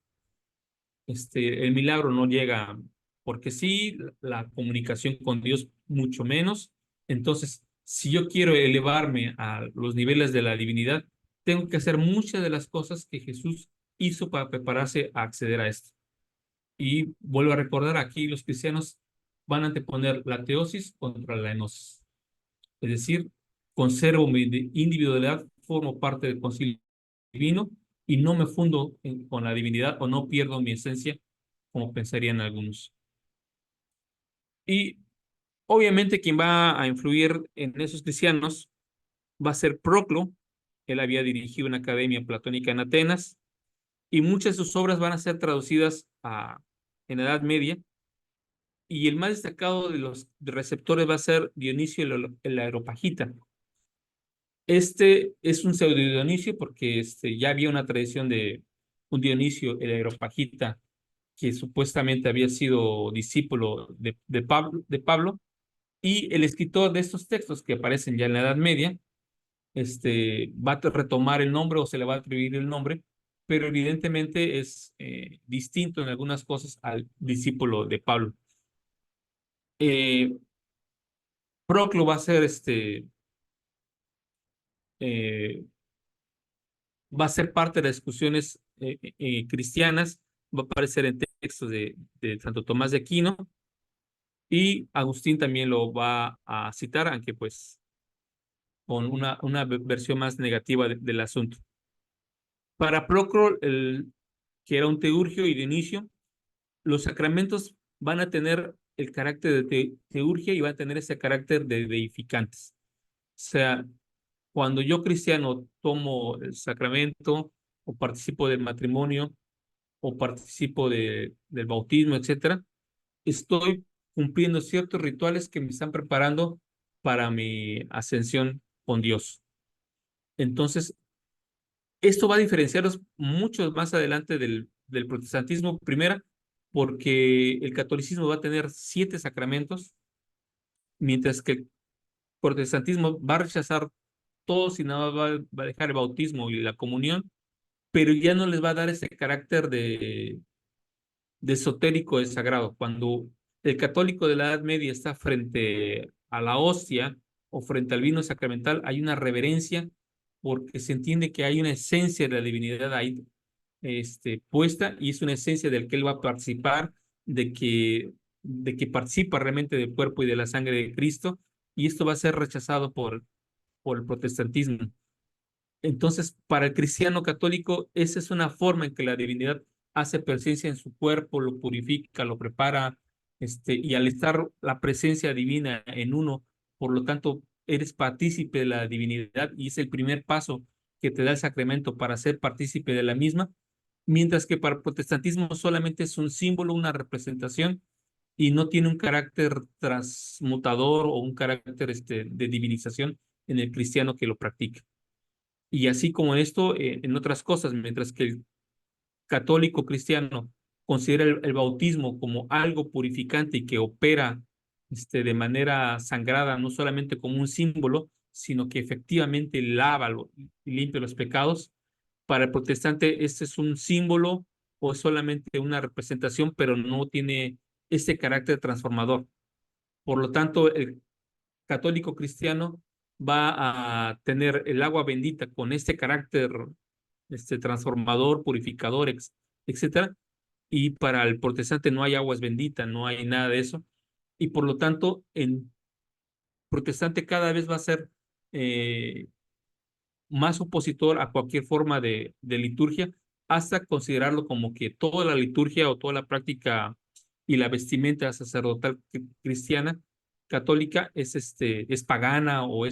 El milagro no llega porque sí, la comunicación con Dios mucho menos. Entonces, si yo quiero elevarme a los niveles de la divinidad, tengo que hacer muchas de las cosas que Jesús hizo para prepararse a acceder a esto. Y vuelvo a recordar, aquí los cristianos van a anteponer la teosis contra la enosis. Es decir, conservo mi individualidad, formo parte del concilio divino y no me fundo con la divinidad o no pierdo mi esencia, como pensarían algunos. Y obviamente quien va a influir en esos cristianos va a ser Proclo. Él había dirigido una academia platónica en Atenas y muchas de sus obras van a ser traducidas en Edad Media. Y el más destacado de los receptores va a ser Dionisio el Areopagita. Este es un pseudo Dionisio porque ya había una tradición de un Dionisio el Areopagita que supuestamente había sido discípulo de Pablo, y el escritor de estos textos que aparecen ya en la Edad Media va a retomar el nombre o se le va a atribuir el nombre, pero evidentemente es distinto en algunas cosas al discípulo de Pablo. Proclo va a ser va a ser parte de las discusiones cristianas, va a aparecer en textos de Santo Tomás de Aquino, y Agustín también lo va a citar, aunque pues con una versión más negativa del asunto. Para Proclo, que era un teurgio y de inicio, los sacramentos van a tener el carácter de teurgia y van a tener ese carácter de deificantes. O sea, cuando yo cristiano tomo el sacramento o participo del matrimonio o participo del bautismo, etcétera, estoy cumpliendo ciertos rituales que me están preparando para mi ascensión con Dios. Entonces, esto va a diferenciarlos mucho más adelante del protestantismo, primera, porque el catolicismo va a tener 7 sacramentos, mientras que el protestantismo va a rechazar todos y nada más va a dejar el bautismo y la comunión, pero ya no les va a dar ese carácter de esotérico, de sagrado. Cuando el católico de la Edad Media está frente a la hostia o frente al vino sacramental, hay una reverencia porque se entiende que hay una esencia de la divinidad ahí puesta y es una esencia del que él va a participar, de que participa realmente del cuerpo y de la sangre de Cristo, y esto va a ser rechazado por el protestantismo. Entonces, para el cristiano católico, esa es una forma en que la divinidad hace presencia en su cuerpo, lo purifica, lo prepara, y al estar la presencia divina en uno, por lo tanto, eres partícipe de la divinidad y es el primer paso que te da el sacramento para ser partícipe de la misma, mientras que para el protestantismo solamente es un símbolo, una representación y no tiene un carácter transmutador o un carácter de divinización en el cristiano que lo practica. Y así como esto, en otras cosas, mientras que el católico cristiano considera el bautismo como algo purificante y que opera de manera sangrada, no solamente como un símbolo, sino que efectivamente lava y limpia los pecados. Para el protestante, este es un símbolo o es solamente una representación, pero no tiene ese carácter transformador. Por lo tanto, el católico cristiano va a tener el agua bendita con este carácter transformador, purificador, etcétera. Y para el protestante no hay aguas benditas, no hay nada de eso. Y por lo tanto, en protestante cada vez va a ser eh, más opositor a cualquier forma de liturgia, hasta considerarlo como que toda la liturgia o toda la práctica y la vestimenta sacerdotal cristiana católica es pagana o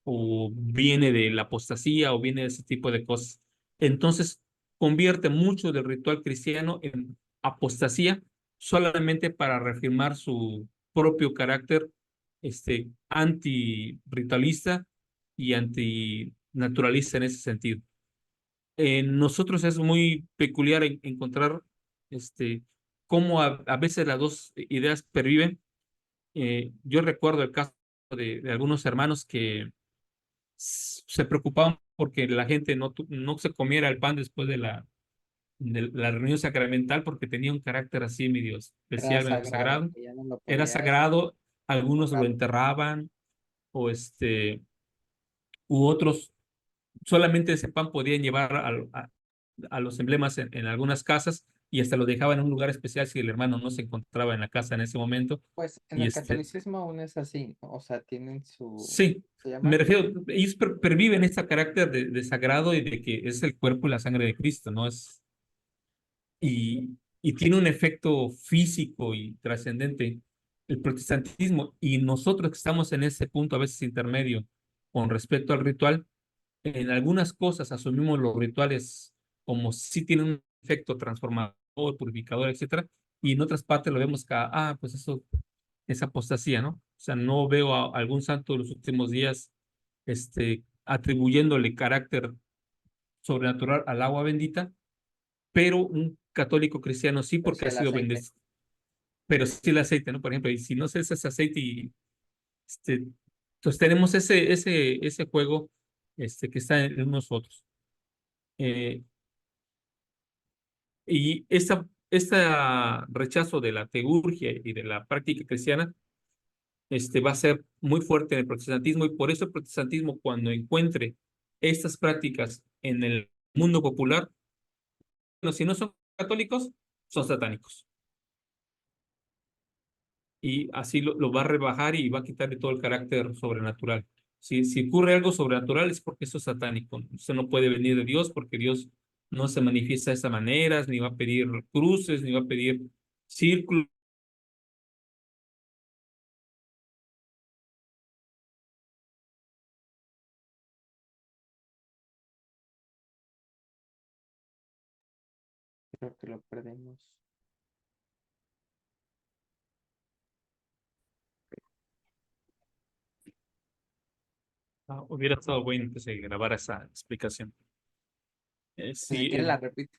o viene de la apostasía o viene de ese tipo de cosas. Entonces convierte mucho del ritual cristiano en apostasía solamente para reafirmar su propio carácter anti-ritualista y antinaturalista en ese sentido. En nosotros es muy peculiar encontrar cómo a veces las dos ideas perviven. Yo recuerdo el caso de algunos hermanos que se preocupaban porque la gente no se comiera el pan después de la reunión sacramental porque tenía un carácter así medio Era especial, medio sagrado, sagrado. que ya no lo Era podías sagrado, algunos lo tocar. enterraban o u otros solamente ese pan podían llevar a los emblemas en algunas casas y hasta lo dejaban en un lugar especial si el hermano no se encontraba en la casa en ese momento. Pues en Y el catolicismo aún es así, ¿no? O sea, tienen su, sí, se me llama, refiero, ellos perviven este carácter de sagrado y de que es el cuerpo y la sangre de Cristo, ¿no? Y tiene un efecto físico y trascendente el protestantismo y nosotros que estamos en ese punto a veces intermedio con respecto al ritual, en algunas cosas asumimos los rituales como si tienen un efecto transformador, purificador, etcétera, y en otras partes lo vemos que, pues eso es apostasía, ¿no? O sea, no veo a algún santo de los últimos días atribuyéndole carácter sobrenatural al agua bendita, pero un católico cristiano sí, pero porque sí ha el sido aceite. bendecido, pero sí el aceite, ¿no? Por ejemplo, y si no se usa ese aceite y entonces tenemos ese juego que está en nosotros. Eh, Y esta rechazo de la teurgia y de la práctica cristiana va a ser muy fuerte en el protestantismo y por eso el protestantismo cuando encuentre estas prácticas en el mundo popular, bueno, si no son católicos, son satánicos. Y así lo va a rebajar y va a quitarle todo el carácter sobrenatural. Si ocurre algo sobrenatural es porque eso es satánico. Eso no puede venir de Dios porque Dios no se manifiesta de esa manera, ni va a pedir cruces, ni va a pedir círculos. Creo que lo perdemos. Hubiera estado bueno que se grabara esa explicación. Si Sí, se quiere la repito.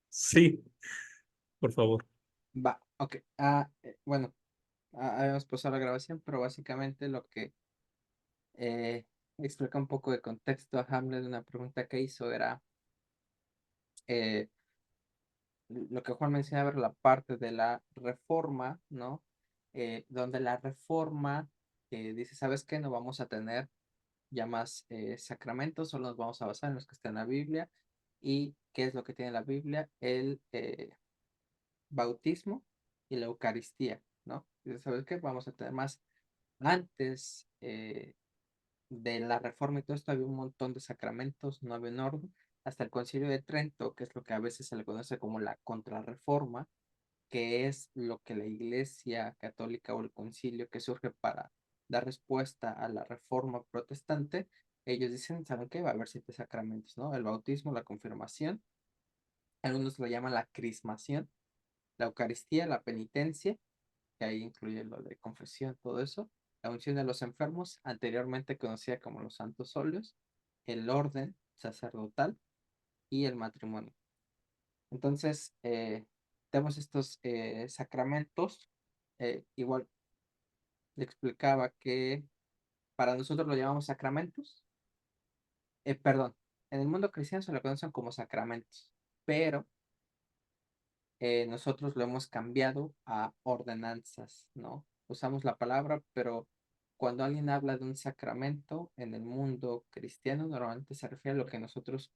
sí, por favor. Va, ok. Bueno, habíamos pasado la grabación, pero básicamente lo que explica un poco de contexto a Hamlet, una pregunta que hizo era, eh, lo que Juan mencionaba era la parte de la reforma, ¿no? Donde la reforma dice, ¿sabes qué? No vamos a tener ya más sacramentos, solo nos vamos a basar en los que están en la Biblia. ¿Y qué es lo que tiene la Biblia? El bautismo y la Eucaristía, ¿no? Dice, ¿sabes qué? Vamos a tener más. Antes de la reforma y todo esto había un montón de sacramentos, no había un orden, hasta el Concilio de Trento, que es lo que a veces se le conoce como la contrarreforma, que es lo que la Iglesia Católica o el concilio que surge para dar respuesta a la reforma protestante. Ellos dicen, ¿saben qué? Va a haber 7 sacramentos, ¿no? El bautismo, la confirmación, algunos lo llaman la crismación, la Eucaristía, la penitencia, que ahí incluye lo de confesión, todo eso, la unción de los enfermos, anteriormente conocida como los santos óleos, el orden sacerdotal y el matrimonio. Entonces, tenemos estos sacramentos. Igual le explicaba que para nosotros lo llamamos sacramentos. Perdón, en el mundo cristiano se lo conocen como sacramentos, pero nosotros lo hemos cambiado a ordenanzas, ¿no? Usamos la palabra, pero cuando alguien habla de un sacramento en el mundo cristiano, normalmente se refiere a lo que nosotros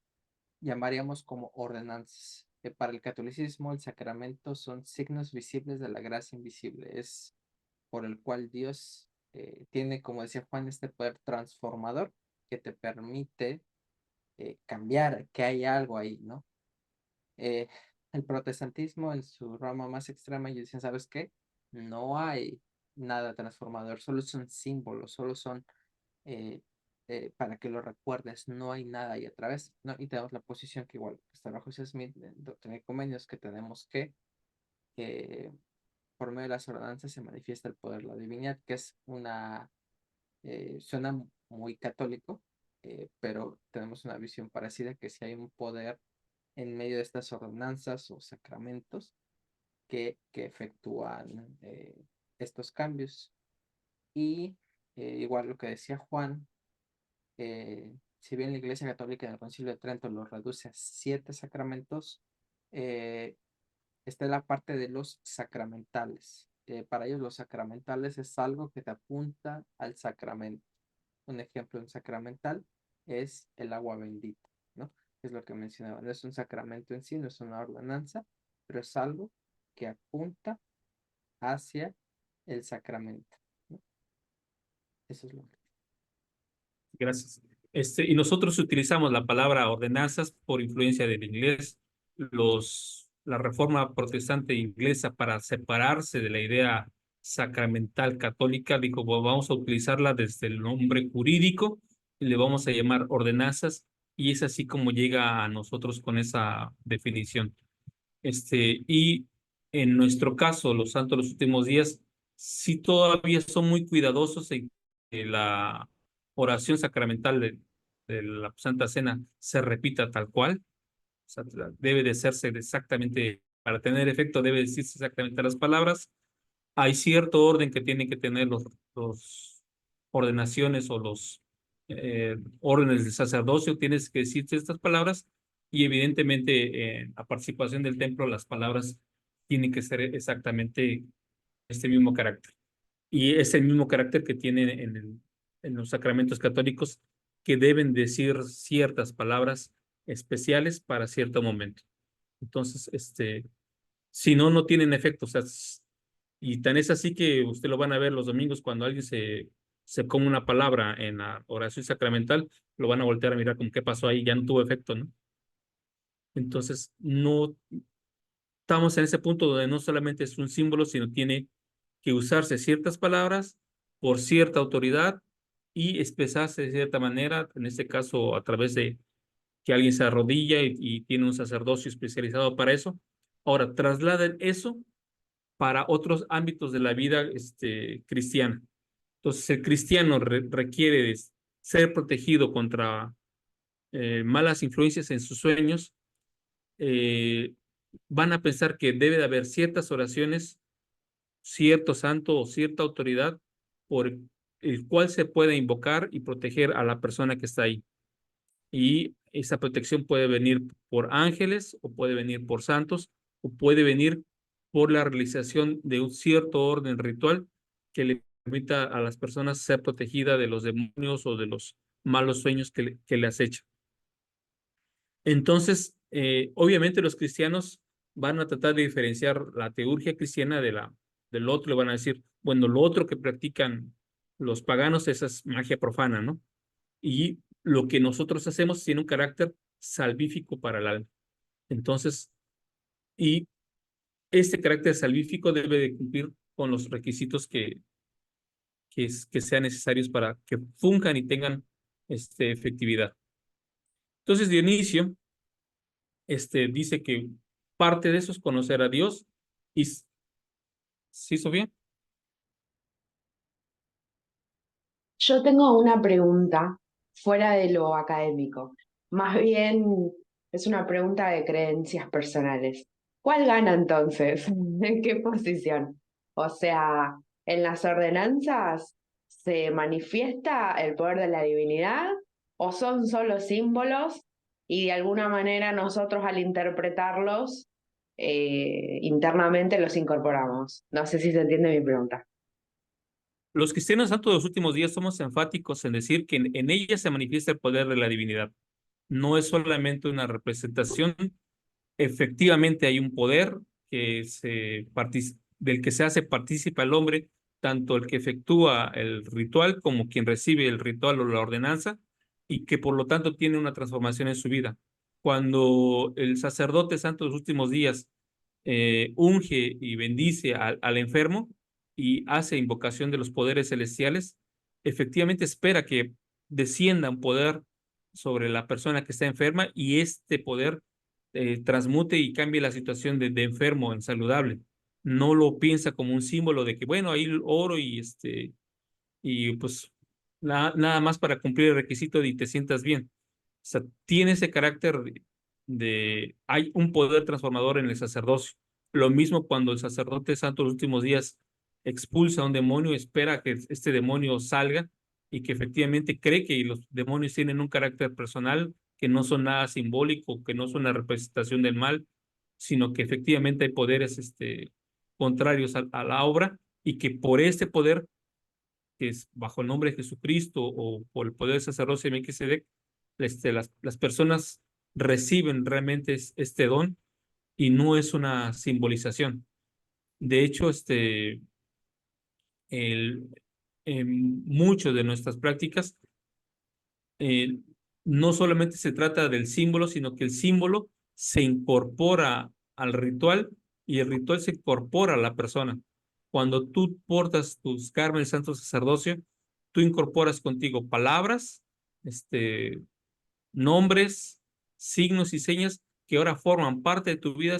llamaríamos como ordenanzas. Para el catolicismo, el sacramento son signos visibles de la gracia invisible. Es por el cual Dios tiene, como decía Juan, este poder transformador que te permite cambiar, que hay algo ahí, ¿no? Eh, el protestantismo en su rama más extrema, ellos dicen, ¿sabes qué? No hay nada transformador, solo son símbolos, solo son para que lo recuerdes, no hay nada ahí a través, ¿no? Y tenemos la posición que igual está bajo José Smith, en Doctrina y Convenios, que tenemos que por medio de las ordenanzas se manifiesta el poder de la divinidad, que es una, suena muy católico, pero tenemos una visión parecida, que si hay un poder en medio de estas ordenanzas o sacramentos que efectúan estos cambios. Y igual lo que decía Juan, si bien la Iglesia Católica en el Concilio de Trento lo reduce a 7 sacramentos, eh, está la parte de los sacramentales. Para ellos los sacramentales es algo que te apunta al sacramento. Un ejemplo de un sacramental es el agua bendita, ¿no? Es lo que mencionaba. No es un sacramento en sí, no es una ordenanza, pero es algo que apunta hacia el sacramento, ¿no? Eso es lo que... Gracias. Y nosotros utilizamos la palabra ordenanzas por influencia del inglés. La reforma protestante inglesa, para separarse de la idea sacramental católica, dijo, "Bueno, vamos a utilizarla desde el nombre jurídico y le vamos a llamar ordenanzas", y es así como llega a nosotros con esa definición. Y en nuestro caso, los santos de los últimos días, sí todavía son muy cuidadosos en que la oración sacramental de la Santa Cena se repita tal cual. O sea, debe de hacerse exactamente, para tener efecto, debe decirse exactamente las palabras. Hay cierto orden que tienen que tener los ordenaciones o los órdenes del sacerdocio, tienes que decirte estas palabras, y evidentemente la participación del templo, las palabras tienen que ser exactamente este mismo carácter. Y es el mismo carácter que tienen en los sacramentos católicos, que deben decir ciertas palabras especiales para cierto momento. Entonces, si no, no tienen efecto. O sea, y tan es así que usted lo van a ver los domingos cuando alguien se come una palabra en la oración sacramental, lo van a voltear a mirar como qué pasó ahí, ya no tuvo efecto, ¿no? Entonces, no estamos en ese punto donde no solamente es un símbolo, sino tiene que usarse ciertas palabras por cierta autoridad y expresarse de cierta manera, en este caso a través de que alguien se arrodilla y tiene un sacerdocio especializado para eso. Ahora, trasladen eso para otros ámbitos de la vida cristiana. Entonces, el cristiano requiere de ser protegido contra malas influencias en sus sueños. Van a pensar que debe de haber ciertas oraciones, cierto santo o cierta autoridad por el cual se puede invocar y proteger a la persona que está ahí. Y esa protección puede venir por ángeles o puede venir por santos, o puede venir por la realización de un cierto orden ritual que le permita a las personas ser protegida de los demonios o de los malos sueños que le acechan. Entonces, obviamente los cristianos van a tratar de diferenciar la teurgia cristiana del otro, le van a decir, bueno, lo otro que practican los paganos, esa es magia profana, ¿no? Y lo que nosotros hacemos tiene un carácter salvífico para el alma. Entonces, y este carácter salvífico debe de cumplir con los requisitos que sean necesarios para que funjan y tengan efectividad. Entonces, Dionisio dice que parte de eso es conocer a Dios. Y, ¿sí, Sofía? Yo tengo una pregunta fuera de lo académico. Más bien es una pregunta de creencias personales. ¿Cuál gana entonces? ¿En qué posición? O sea, ¿en las ordenanzas se manifiesta el poder de la divinidad o son solo símbolos y de alguna manera nosotros al interpretarlos internamente los incorporamos? No sé si se entiende mi pregunta. Los cristianos santos de los últimos días somos enfáticos en decir que en ella se manifiesta el poder de la divinidad. No es solamente una representación, efectivamente hay un poder del que se hace partícipe al hombre, tanto el que efectúa el ritual como quien recibe el ritual o la ordenanza, y que por lo tanto tiene una transformación en su vida. Cuando el sacerdote santo de los últimos días unge y bendice al enfermo y hace invocación de los poderes celestiales, efectivamente espera que descienda un poder sobre la persona que está enferma y este poder transmute y cambie la situación de enfermo en saludable. No lo piensa como un símbolo de que, bueno, ahí oro y pues nada más para cumplir el requisito de y te sientas bien. O sea, tiene ese carácter hay un poder transformador en el sacerdocio. Lo mismo cuando el sacerdote santo los últimos días expulsa a un demonio, espera que este demonio salga y que efectivamente cree que los demonios tienen un carácter personal, que no son nada simbólico, que no son una representación del mal, sino que efectivamente hay poderes contrarios a la obra y que por este poder que es bajo el nombre de Jesucristo o por el poder del sacerdocio de Melquisedec, las personas reciben realmente este don y no es una simbolización. De hecho, en muchas de nuestras prácticas, eh, no solamente se trata del símbolo, sino que el símbolo se incorpora al ritual y el ritual se incorpora a la persona. Cuando tú portas tus carnes del santo sacerdocio, tú incorporas contigo palabras, nombres, signos y señas que ahora forman parte de tu vida,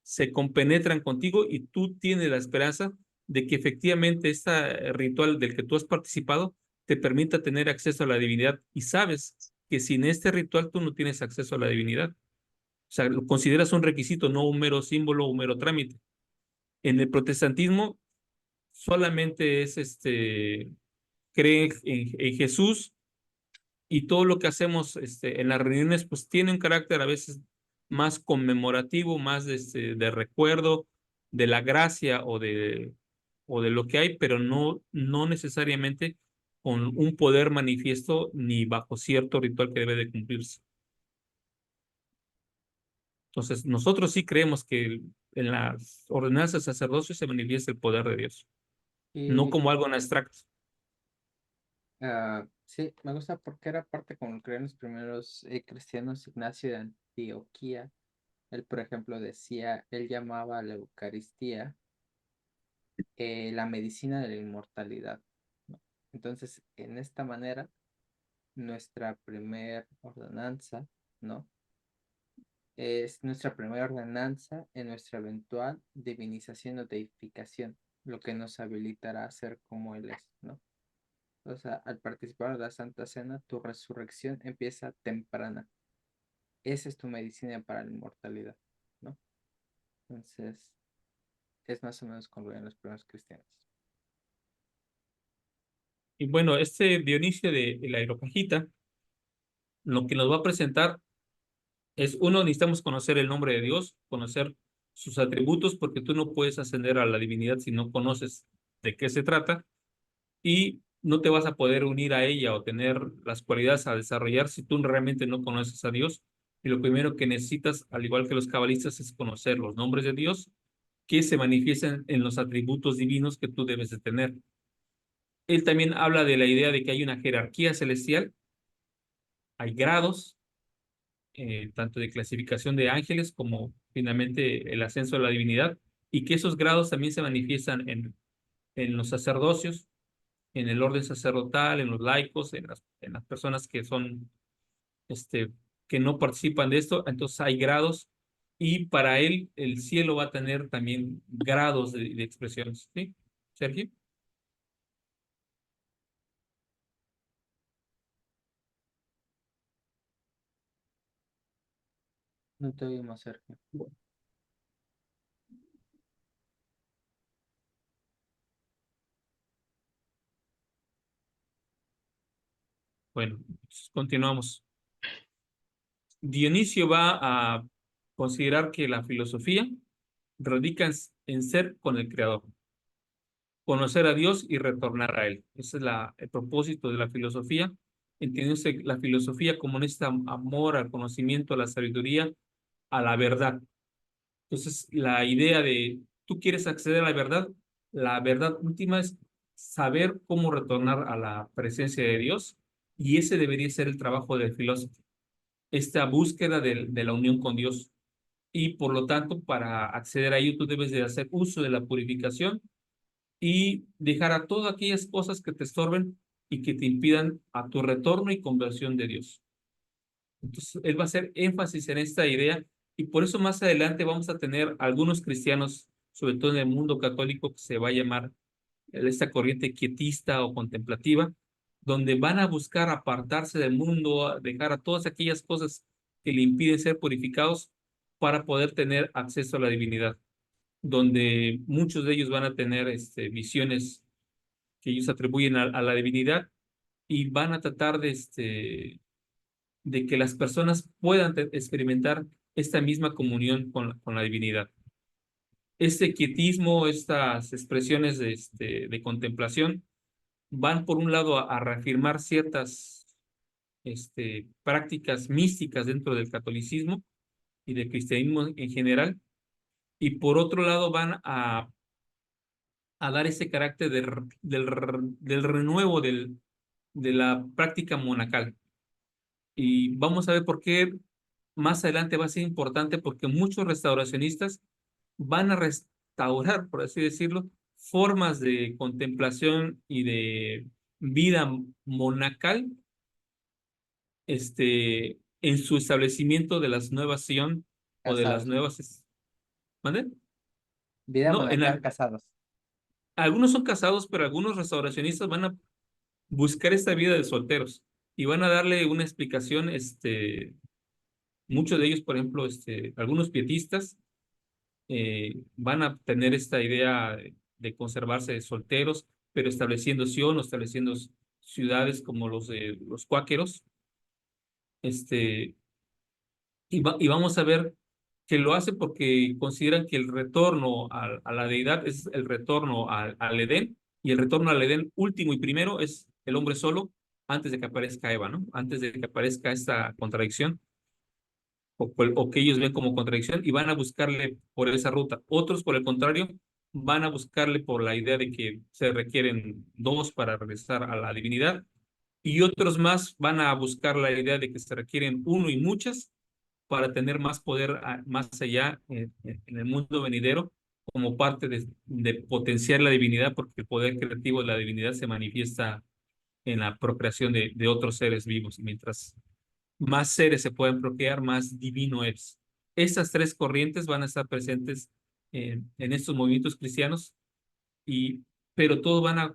se compenetran contigo y tú tienes la esperanza de que efectivamente este ritual del que tú has participado te permita tener acceso a la divinidad y sabes que sin este ritual tú no tienes acceso a la divinidad. O sea, lo consideras un requisito, no un mero símbolo o un mero trámite. En el protestantismo solamente es cree en Jesús y todo lo que hacemos en las reuniones pues tiene un carácter a veces más conmemorativo, más de recuerdo de la gracia o de lo que hay, pero no necesariamente con un poder manifiesto ni bajo cierto ritual que debe de cumplirse. Entonces, nosotros sí creemos que en las ordenanzas de sacerdocio se manifiesta el poder de Dios, no Y como algo en abstracto. sí, me gusta porque era parte como lo creían los primeros cristianos. Ignacio de Antioquía, él por ejemplo decía, él llamaba a la Eucaristía la medicina de la inmortalidad, ¿no? Entonces, en esta manera, nuestra primera ordenanza, ¿no? Es nuestra primera ordenanza en nuestra eventual divinización o deificación, lo que nos habilitará a ser como Él es, ¿no? O sea, al participar de la Santa Cena, tu resurrección empieza temprana. Esa es tu medicina para la inmortalidad, ¿no? Entonces, es más o menos como lo ven los primeros cristianos. Y bueno, este Dionisio de la Areopagita, lo que nos va a presentar Es uno, necesitamos conocer el nombre de Dios, conocer sus atributos, porque tú no puedes ascender a la divinidad si no conoces de qué se trata, y no te vas a poder unir a ella o tener las cualidades a desarrollar si tú realmente no conoces a Dios. Y lo primero que necesitas, al igual que los cabalistas, es conocer los nombres de Dios que se manifiestan en los atributos divinos que tú debes de tener. Él también habla de la idea de que hay una jerarquía celestial, hay grados, tanto de clasificación de ángeles como finalmente el ascenso a la divinidad, y que esos grados también se manifiestan en los sacerdocios, en el orden sacerdotal, en los laicos, en las personas que son, que no participan de esto. Entonces hay grados, y para él el cielo va a tener también grados de expresiones. ¿Sí, Sergio? No te oímos, Sergio. Bueno, continuamos. Dionisio va a considerar que la filosofía radica en ser con el Creador, conocer a Dios y retornar a Él. Ese es el propósito de la filosofía, entendiéndose la filosofía como en este amor al conocimiento, a la sabiduría, a la verdad. Entonces, la idea de tú quieres acceder a la verdad última es saber cómo retornar a la presencia de Dios, y ese debería ser el trabajo del filósofo, esta búsqueda de la unión con Dios. Y por lo tanto, para acceder a ello, tú debes de hacer uso de la purificación y dejar a todas aquellas cosas que te estorben y que te impidan a tu retorno y conversión de Dios. Entonces, él va a hacer énfasis en esta idea, y por eso más adelante vamos a tener algunos cristianos, sobre todo en el mundo católico, que se va a llamar esta corriente quietista o contemplativa, donde van a buscar apartarse del mundo, dejar a todas aquellas cosas que le impiden ser purificados para poder tener acceso a la divinidad, donde muchos de ellos van a tener visiones que ellos atribuyen a la divinidad, y van a tratar de que las personas puedan experimentar esta misma comunión con la divinidad. Este quietismo, estas expresiones de contemplación, van por un lado a reafirmar ciertas prácticas místicas dentro del catolicismo y del cristianismo en general, y por otro lado van a dar ese carácter del renuevo de la práctica monacal. Y vamos a ver por qué más adelante va a ser importante, porque muchos restauracionistas van a restaurar, por así decirlo, formas de contemplación y de vida monacal, en su establecimiento de las nuevas Sion o de las Casados, ¿no? nuevas. ¿Mande? Vida No, monacal, casados. algunos son casados, pero algunos restauracionistas van a buscar esta vida de solteros y van a darle una explicación. Muchos de ellos, por ejemplo, algunos pietistas van a tener esta idea de conservarse solteros, pero estableciendo Sion o estableciendo ciudades como los cuáqueros. este, y vamos a ver que lo hace porque consideran que el retorno a la deidad es el retorno al Edén, y el retorno al Edén último y primero es el hombre solo, antes de que aparezca Eva, ¿no? Antes de que aparezca esta contradicción, o que ellos ven como contradicción, y van a buscarle por esa ruta. Otros, por el contrario, van a buscarle por la idea de que se requieren dos para regresar a la divinidad, y otros más van a buscar la idea de que se requieren uno y muchas para tener más poder más allá, en el mundo venidero, como parte de potenciar la divinidad, porque el poder creativo de la divinidad se manifiesta en la procreación de otros seres vivos. Mientras más seres se pueden procrear, más divino es. Estas tres corrientes van a estar presentes en estos movimientos cristianos, pero todos van a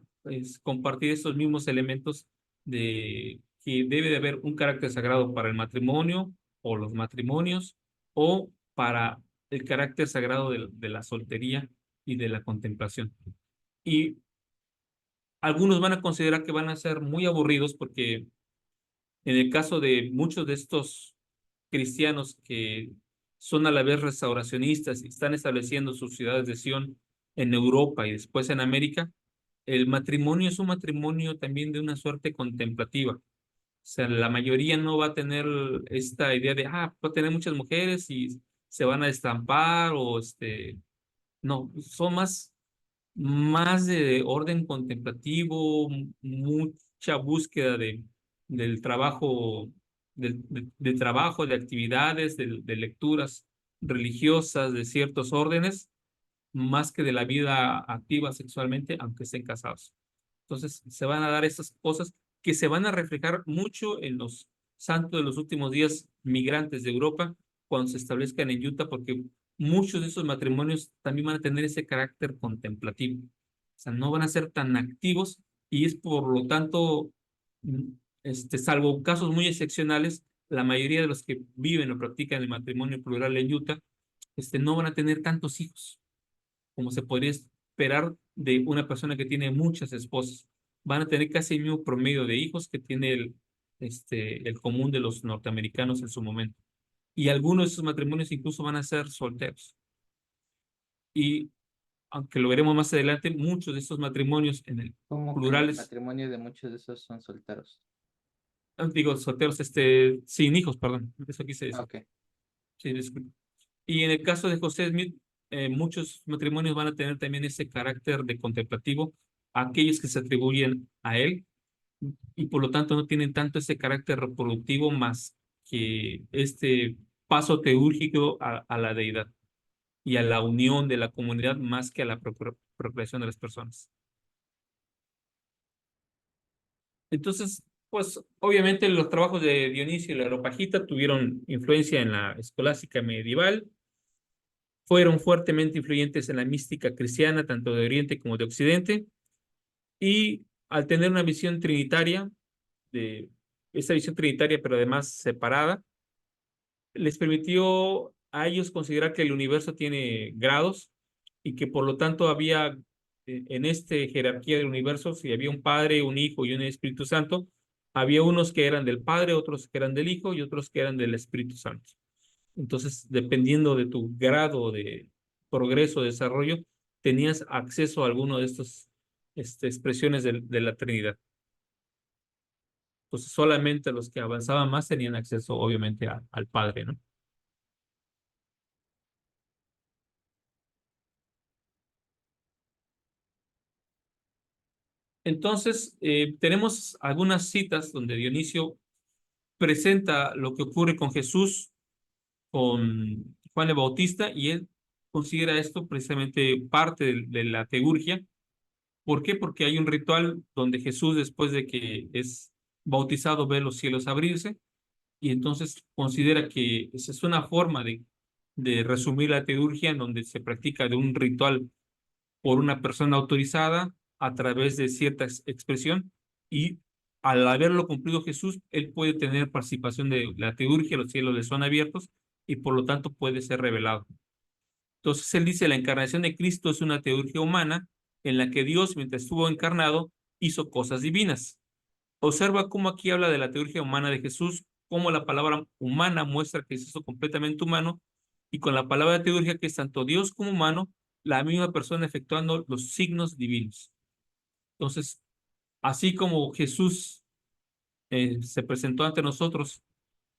compartir estos mismos elementos de que debe de haber un carácter sagrado para el matrimonio o los matrimonios, o para el carácter sagrado de la soltería y de la contemplación. Y algunos van a considerar que van a ser muy aburridos, porque en el caso de muchos de estos cristianos que son a la vez restauracionistas y están estableciendo sus ciudades de Sion en Europa y después en América, el matrimonio es un matrimonio también de una suerte contemplativa. O sea, la mayoría no va a tener esta idea de, va a tener muchas mujeres y se van a estampar o no, son más de orden contemplativo, mucha búsqueda del trabajo, de trabajo, de actividades, de lecturas religiosas de ciertos órdenes, más que de la vida activa sexualmente, aunque estén casados. Entonces, se van a dar esas cosas que se van a reflejar mucho en los santos de los últimos días migrantes de Europa cuando se establezcan en Utah, porque muchos de esos matrimonios también van a tener ese carácter contemplativo. O sea, no van a ser tan activos y es por lo tanto, salvo casos muy excepcionales, la mayoría de los que viven o practican el matrimonio plural en Utah, no van a tener tantos hijos como se podría esperar de una persona que tiene muchas esposas. Van a tener casi el mismo promedio de hijos que tiene el común de los norteamericanos en su momento. Y algunos de esos matrimonios incluso van a ser solteros. Y aunque lo veremos más adelante, muchos de estos matrimonios en el Como que el plurales, matrimonio de muchos de esos son solteros. digo solteros, sin hijos, perdón, eso quise Ah, decir. ok. Sí, disculpe. Y en el caso de José Smith, muchos matrimonios van a tener también ese carácter de contemplativo, aquellos que se atribuyen a él, y por lo tanto no tienen tanto ese carácter reproductivo más que este paso teúrgico a la deidad y a la unión de la comunidad más que a la procreación de las personas. Entonces, pues obviamente los trabajos de Dionisio y la Areopagita tuvieron influencia en la escolástica medieval, fueron fuertemente influyentes en la mística cristiana, tanto de Oriente como de Occidente, y al tener una visión trinitaria, de esa visión trinitaria, pero además separada, les permitió a ellos considerar que el universo tiene grados y que por lo tanto había en esta jerarquía del universo, si había un Padre, un Hijo y un Espíritu Santo, había unos que eran del Padre, otros que eran del Hijo y otros que eran del Espíritu Santo. Entonces, dependiendo de tu grado de progreso, desarrollo, tenías acceso a alguno de estas expresiones de la Trinidad. Entonces, solamente los que avanzaban más tenían acceso, obviamente, al Padre, ¿no? Entonces, tenemos algunas citas donde Dionisio presenta lo que ocurre con Jesús, con Juan el Bautista, y él considera esto precisamente parte de la teurgia. ¿Por qué? Porque hay un ritual donde Jesús, después de que es bautizado, ve los cielos abrirse y entonces considera que esa es una forma de resumir la teurgia en donde se practica de un ritual por una persona autorizada a través de cierta expresión y al haberlo cumplido Jesús, él puede tener participación de la teurgia, los cielos le son abiertos y por lo tanto puede ser revelado. Entonces él dice, la encarnación de Cristo es una teurgia humana en la que Dios, mientras estuvo encarnado, hizo cosas divinas. Observa cómo aquí habla de la teurgia humana de Jesús, cómo la palabra humana muestra que es eso completamente humano, y con la palabra teurgia que es tanto Dios como humano, la misma persona efectuando los signos divinos. Entonces, así como Jesús se presentó ante nosotros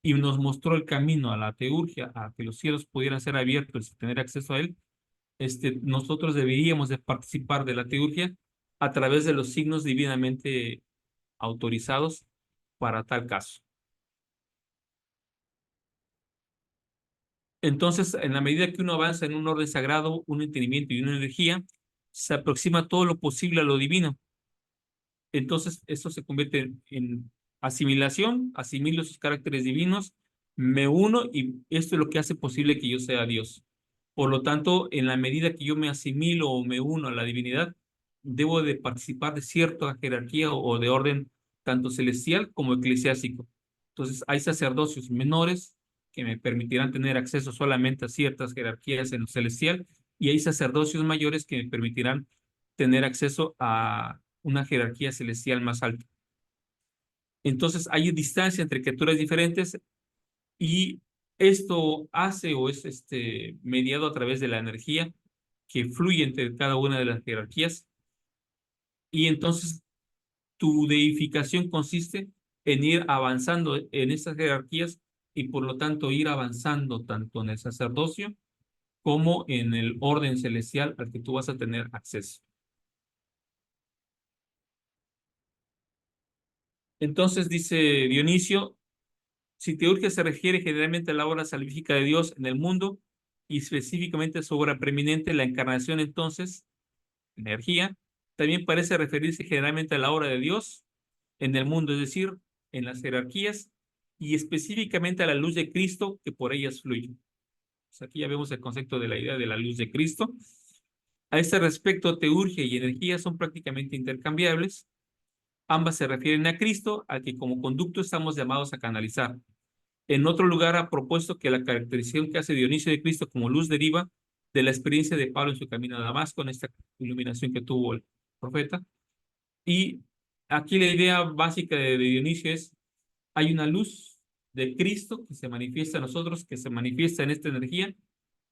y nos mostró el camino a la teurgia, a que los cielos pudieran ser abiertos y tener acceso a él, nosotros deberíamos de participar de la teurgia a través de los signos divinamente autorizados para tal caso. Entonces, en la medida que uno avanza en un orden sagrado, un entendimiento y una energía, se aproxima todo lo posible a lo divino. Entonces, esto se convierte en asimilación, asimilo sus caracteres divinos, me uno y esto es lo que hace posible que yo sea Dios. Por lo tanto, en la medida que yo me asimilo o me uno a la divinidad, debo de participar de cierta jerarquía o de orden tanto celestial como eclesiástico. Entonces, hay sacerdocios menores que me permitirán tener acceso solamente a ciertas jerarquías en lo celestial y hay sacerdocios mayores que me permitirán tener acceso a una jerarquía celestial más alta. Entonces hay distancia entre criaturas diferentes y Esto hace o es mediado a través de la energía que fluye entre cada una de las jerarquías. Y entonces tu deificación consiste en ir avanzando en esas jerarquías y por lo tanto ir avanzando tanto en el sacerdocio como en el orden celestial al que tú vas a tener acceso. Entonces dice Dionisio, si teurgia se refiere generalmente a la obra salvífica de Dios en el mundo y específicamente a su obra preeminente, la encarnación entonces, energía, también parece referirse generalmente a la obra de Dios en el mundo, es decir, en las jerarquías y específicamente a la luz de Cristo que por ellas fluye. Pues aquí ya vemos el concepto de la idea de la luz de Cristo. A este respecto, teurgia y energía son prácticamente intercambiables. Ambas se refieren a Cristo, al que como conducto estamos llamados a canalizar. En otro lugar ha propuesto que la caracterización que hace Dionisio de Cristo como luz deriva de la experiencia de Pablo en su camino a Damasco, en esta iluminación que tuvo el profeta. Y aquí la idea básica de Dionisio es, hay una luz de Cristo que se manifiesta en nosotros, que se manifiesta en esta energía,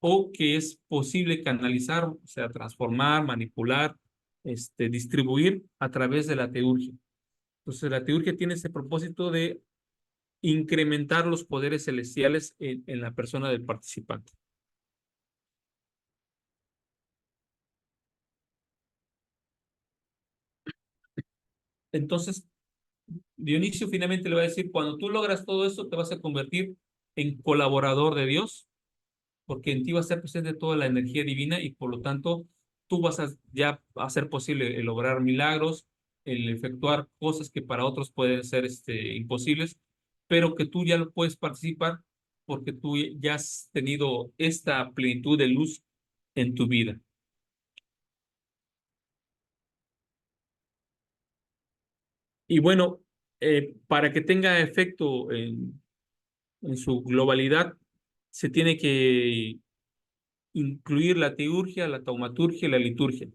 o que es posible canalizar, o sea, transformar, manipular, distribuir a través de la teurgia. Entonces, la teurgia tiene ese propósito de incrementar los poderes celestiales en la persona del participante. Entonces, Dionisio finalmente le va a decir, cuando tú logras todo esto, te vas a convertir en colaborador de Dios, porque en ti va a estar presente toda la energía divina y por lo tanto tú vas a ya hacer posible el lograr milagros, el efectuar cosas que para otros pueden ser imposibles, pero que tú ya lo puedes participar porque tú ya has tenido esta plenitud de luz en tu vida. Y bueno, para que tenga efecto en su globalidad, se tiene que incluir la teurgia, la taumaturgia y la liturgia.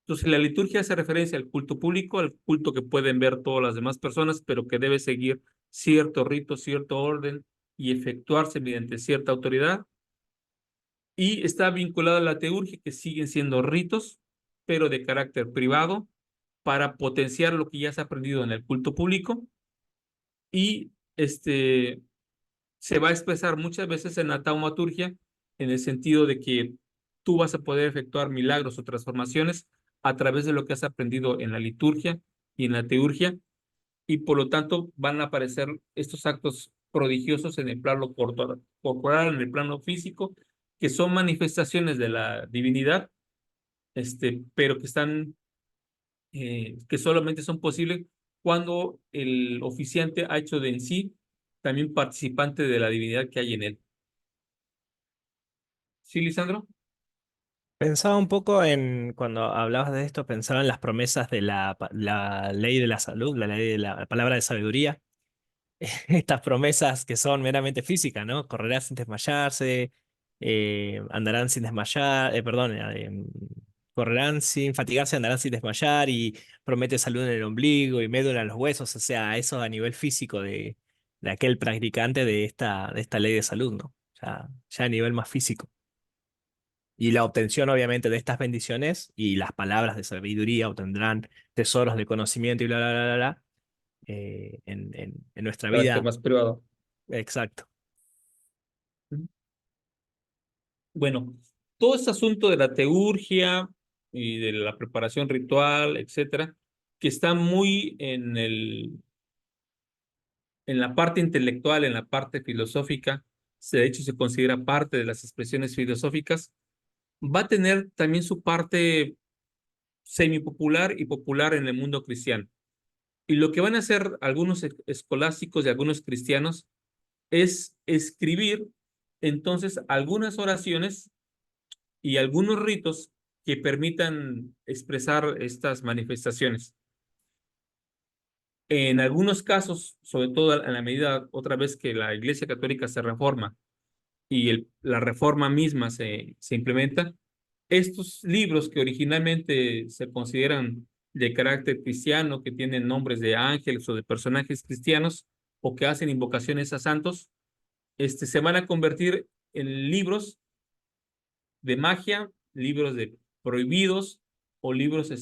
Entonces, la liturgia hace referencia al culto público, al culto que pueden ver todas las demás personas, pero que debe seguir cierto rito, cierto orden y efectuarse mediante cierta autoridad. Y está vinculada a la teurgia, que siguen siendo ritos, pero de carácter privado, para potenciar lo que ya se ha aprendido en el culto público. Y se va a expresar muchas veces en la taumaturgia, en el sentido de que tú vas a poder efectuar milagros o transformaciones a través de lo que has aprendido en la liturgia y en la teurgia, y por lo tanto van a aparecer estos actos prodigiosos en el plano corporal, en el plano físico, que son manifestaciones de la divinidad, pero que están, que solamente son posibles cuando el oficiante ha hecho de en sí también participante de la divinidad que hay en él. ¿Sí, Lisandro? Pensaba un poco en, cuando hablabas de esto, pensaba en las promesas de la ley de la salud, la ley de la palabra de sabiduría. Estas promesas que son meramente físicas, ¿no? Correrán sin desmayarse, andarán sin desmayar, perdón, correrán sin fatigarse, andarán sin desmayar y promete salud en el ombligo y médula en los huesos, o sea, eso a nivel físico de aquel practicante de esta ley de salud, ¿no? Ya a nivel más físico. Y la obtención, obviamente, de estas bendiciones y las palabras de sabiduría obtendrán tesoros de conocimiento y bla, bla, bla, bla, bla, en nuestra Carácter vida. más privado. Exacto. Bueno, todo este asunto de la teurgia y de la preparación ritual, etcétera, que está muy en la parte intelectual, en la parte filosófica, de hecho se considera parte de las expresiones filosóficas, va a tener también su parte semipopular y popular en el mundo cristiano. Y lo que van a hacer algunos escolásticos y algunos cristianos es escribir entonces algunas oraciones y algunos ritos que permitan expresar estas manifestaciones. En algunos casos, sobre todo en la medida otra vez que la Iglesia Católica se reforma y la reforma misma se implementa, estos libros que originalmente se consideran de carácter cristiano, que tienen nombres de ángeles o de personajes cristianos o que hacen invocaciones a santos, se van a convertir en libros de magia, libros de prohibidos o libros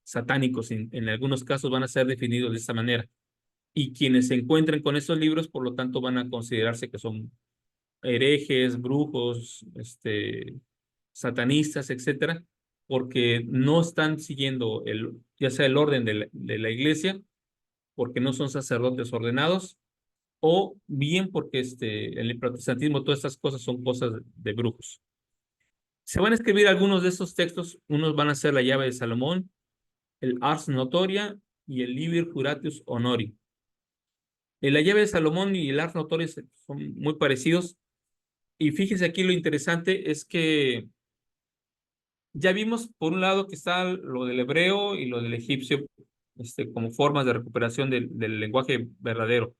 satánicos. En algunos casos van a ser definidos de esta manera. Y quienes se encuentren con esos libros, por lo tanto, van a considerarse que son herejes, brujos, satanistas, etcétera, porque no están siguiendo ya sea el orden de la iglesia, porque no son sacerdotes ordenados, o bien porque en el protestantismo todas estas cosas son cosas de brujos. Se van a escribir algunos de esos textos, unos van a ser la llave de Salomón, el Ars Notoria y el Liber Juratius Honori. La llave de Salomón y el Ars Notoria son muy parecidos, y fíjese aquí lo interesante es que ya vimos por un lado que está lo del hebreo y lo del egipcio como formas de recuperación del lenguaje verdadero.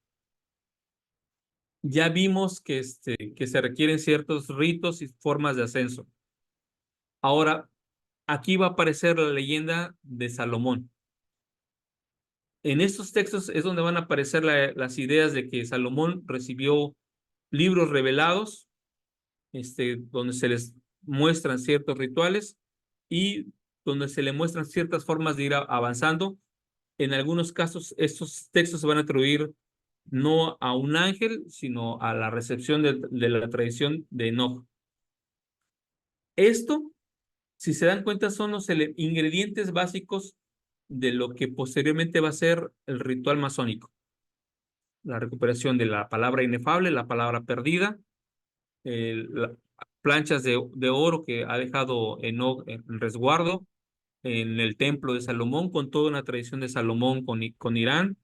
Ya vimos que se requieren ciertos ritos y formas de ascenso. Ahora, aquí va a aparecer la leyenda de Salomón. En estos textos es donde van a aparecer las ideas de que Salomón recibió libros revelados, donde se les muestran ciertos rituales y donde se le muestran ciertas formas de ir avanzando. En algunos casos, estos textos se van a atribuir no a un ángel, sino a la recepción de la tradición de Enoch. Esto, si se dan cuenta, son los ingredientes básicos de lo que posteriormente va a ser el ritual masónico. La recuperación de la palabra inefable, la palabra perdida, planchas de oro que ha dejado Enoch en resguardo en el templo de Salomón, con toda una tradición de Salomón con Irán,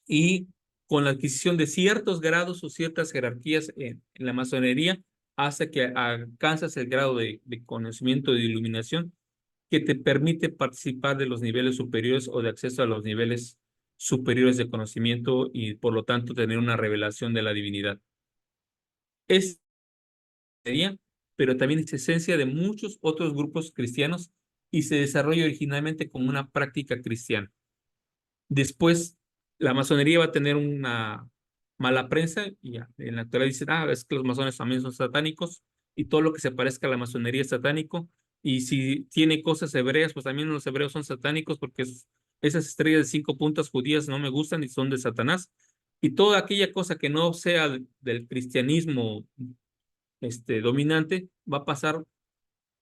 y con la adquisición de ciertos grados o ciertas jerarquías en la masonería, hasta que alcanzas el grado de conocimiento de iluminación que te permite participar de los niveles superiores o de acceso a los niveles superiores de conocimiento y por lo tanto tener una revelación de la divinidad. Es pero también es esencia de muchos otros grupos cristianos y se desarrolla originalmente como una práctica cristiana. Después, la masonería va a tener una mala prensa y ya, en la actualidad dicen, es que los masones también son satánicos y todo lo que se parezca a la masonería es satánico, y si tiene cosas hebreas, pues también los hebreos son satánicos porque esas estrellas de 5 puntas judías no me gustan y son de Satanás, y toda aquella cosa que no sea del cristianismo dominante va a pasar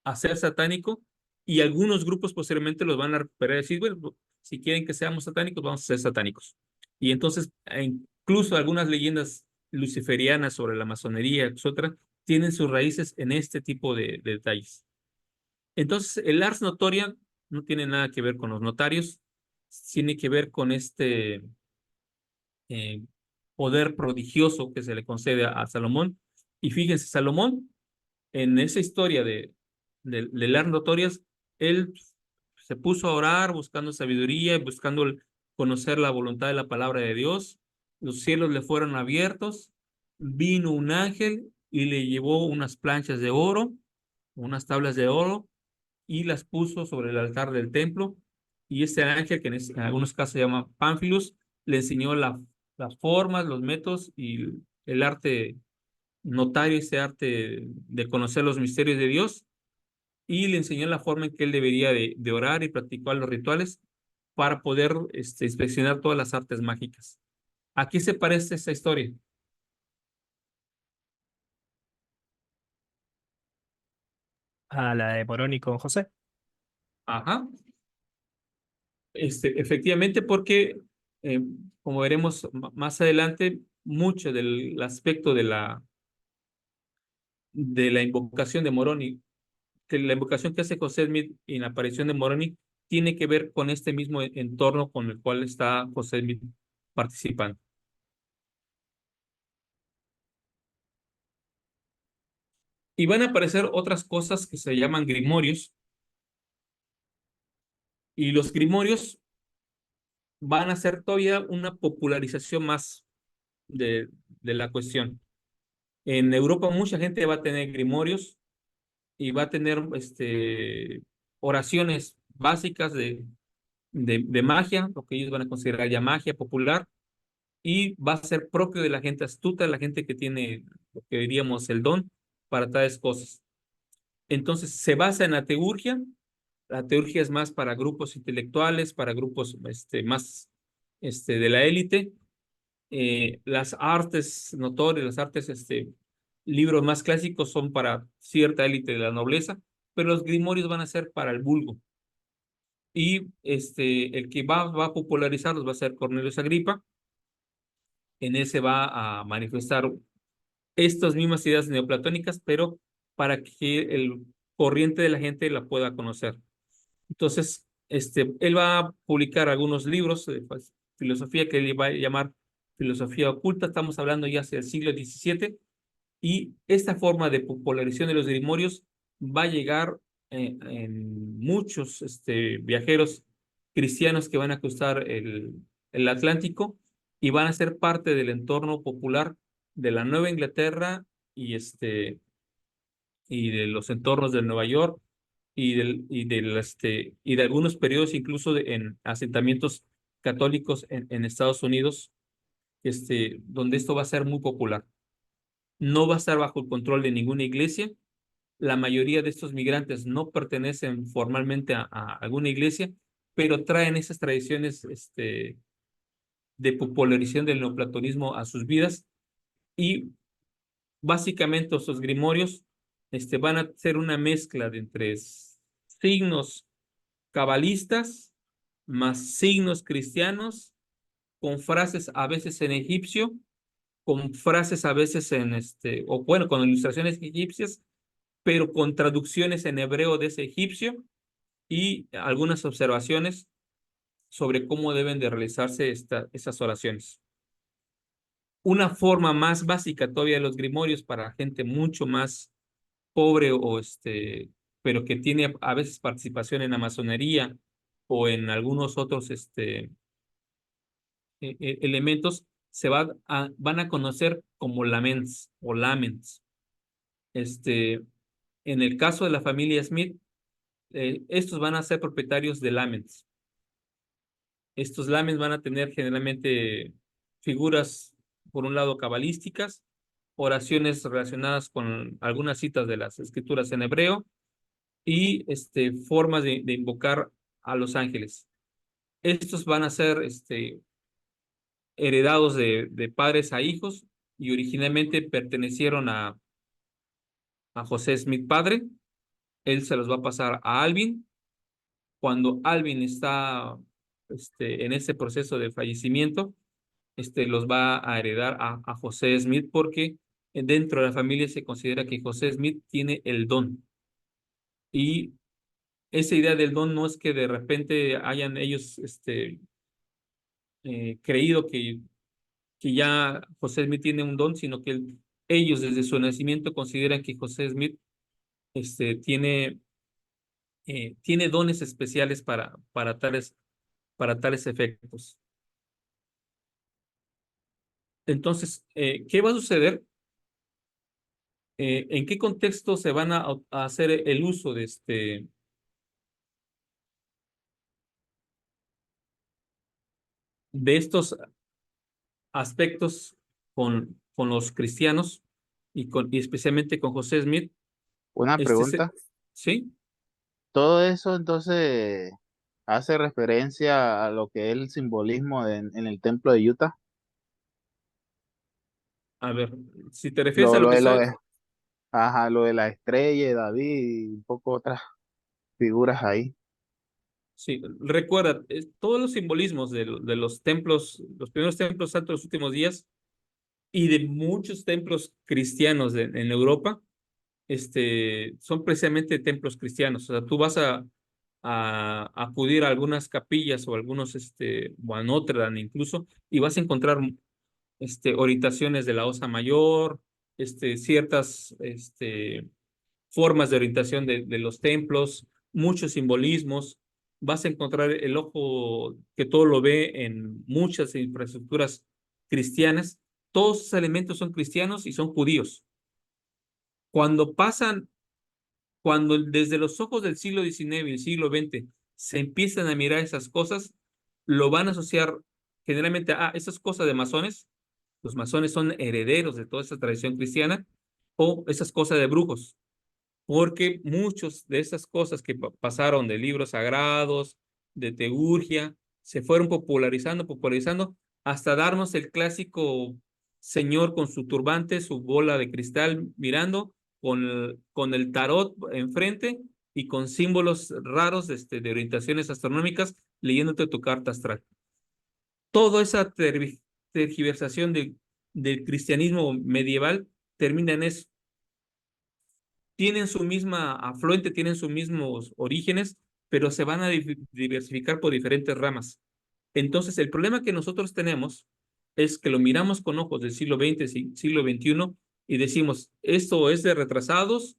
a ser satánico, y algunos grupos posteriormente los van a recuperar y decir, bueno, si quieren que seamos satánicos, vamos a ser satánicos. Y entonces, incluso algunas leyendas luciferianas sobre la masonería, etcétera, tienen sus raíces en este tipo de detalles. Entonces, el Ars Notoria no tiene nada que ver con los notarios, tiene que ver con eh, poder prodigioso que se le concede a Salomón. Y fíjense, Salomón, en esa historia de las notorias, él se puso a orar buscando sabiduría, buscando conocer la voluntad de la palabra de Dios. Los cielos le fueron abiertos, vino un ángel y le llevó unas planchas de oro, unas tablas de oro, y las puso sobre el altar del templo. Y este ángel, que en algunos casos se llama Pánfilus, le enseñó las formas, los métodos y el arte notario, ese arte de conocer los misterios de Dios, y le enseñó la forma en que él debería de orar y practicar los rituales para poder inspeccionar todas las artes mágicas. ¿A qué se parece esta historia? A la de Moroni con José. Ajá. Efectivamente, porque como veremos más adelante, mucho del aspecto de la invocación de Moroni, que la invocación que hace José Smith en la aparición de Moroni, tiene que ver con este mismo entorno con el cual está José Smith participando. Y van a aparecer otras cosas que se llaman grimorios, y los grimorios van a ser todavía una popularización más de la cuestión. En Europa mucha gente va a tener grimorios y va a tener oraciones básicas de magia, lo que ellos van a considerar ya magia popular, y va a ser propio de la gente astuta, la gente que tiene lo que diríamos el don para tales cosas. Entonces se basa en la teurgia. La teurgia es más para grupos intelectuales, para grupos más de la élite. Las artes notorias, las artes, libros más clásicos son para cierta élite de la nobleza, pero los grimorios van a ser para el vulgo. Y el que va a popularizarlos va a ser Cornelio Agripa. En ese va a manifestar estas mismas ideas neoplatónicas, pero para que el corriente de la gente la pueda conocer. Entonces, él va a publicar algunos libros de filosofía que él va a llamar filosofía oculta. Estamos hablando ya hacia el siglo XVII, y esta forma de popularización de los grimorios va a llegar en muchos viajeros cristianos que van a cruzar el Atlántico y van a ser parte del entorno popular de la Nueva Inglaterra y, y de los entornos de Nueva York y de algunos periodos incluso en asentamientos católicos en Estados Unidos, donde esto va a ser muy popular. No va a estar bajo el control de ninguna iglesia. La mayoría de estos migrantes no pertenecen formalmente a alguna iglesia, pero traen esas tradiciones de popularización del neoplatonismo a sus vidas, y básicamente estos grimorios van a ser una mezcla de entre signos cabalistas más signos cristianos, con frases a veces en egipcio, con frases a veces o bueno, con ilustraciones egipcias, pero con traducciones en hebreo de ese egipcio, y algunas observaciones sobre cómo deben de realizarse estas oraciones. Una forma más básica todavía de los grimorios para gente mucho más pobre pero que tiene a veces participación en la masonería o en algunos otros elementos, van a conocer como laments o laments. En el caso de la familia Smith, estos van a ser propietarios de laments. Estos laments van a tener generalmente figuras, por un lado, cabalísticas, oraciones relacionadas con algunas citas de las escrituras en hebreo y formas de invocar a los ángeles. Estos van a ser heredados de padres a hijos, y originalmente pertenecieron a José Smith padre. Él se los va a pasar a Alvin. Cuando Alvin está en ese proceso de fallecimiento, los va a heredar a José Smith, porque dentro de la familia se considera que José Smith tiene el don. Y esa idea del don no es que de repente hayan ellos creído que ya José Smith tiene un don, sino que ellos desde su nacimiento consideran que José Smith tiene dones especiales para tales efectos. Entonces, ¿qué va a suceder? ¿En qué contexto se van a hacer el uso de estos aspectos con los cristianos y especialmente con José Smith? Una pregunta. ¿Sí? Todo eso entonces hace referencia a lo que es el simbolismo en el templo de Utah. A ver, si te refieres Lo, a lo lo que de, lo está... de, ajá, lo de la estrella de David y un poco otras figuras ahí. Sí, recuerda, todos los simbolismos de los templos, los primeros templos santos de los últimos días y de muchos templos cristianos en Europa, son precisamente templos cristianos. O sea, tú vas a acudir a algunas capillas o algunos, o a Notre Dame incluso, y vas a encontrar orientaciones de la Osa Mayor, ciertas formas de orientación de los templos, muchos simbolismos. Vas a encontrar el ojo que todo lo ve en muchas infraestructuras cristianas. Todos esos elementos son cristianos y son judíos. Cuando pasan, cuando desde los ojos del siglo XIX y el siglo XX se empiezan a mirar esas cosas, lo van a asociar generalmente, esas cosas de masones, los masones son herederos de toda esa tradición cristiana, o esas cosas de brujos, porque muchos de esas cosas que pasaron de libros sagrados, de teurgia, se fueron popularizando, popularizando, hasta darnos el clásico señor con su turbante, su bola de cristal mirando, con el tarot enfrente y con símbolos raros de orientaciones astronómicas, leyéndote tu carta astral. Toda esa tergiversación del cristianismo medieval termina en eso. Tienen su misma afluente, tienen sus mismos orígenes, pero se van a diversificar por diferentes ramas. Entonces, el problema que nosotros tenemos es que lo miramos con ojos del siglo XX, siglo XXI, y decimos, esto es de retrasados,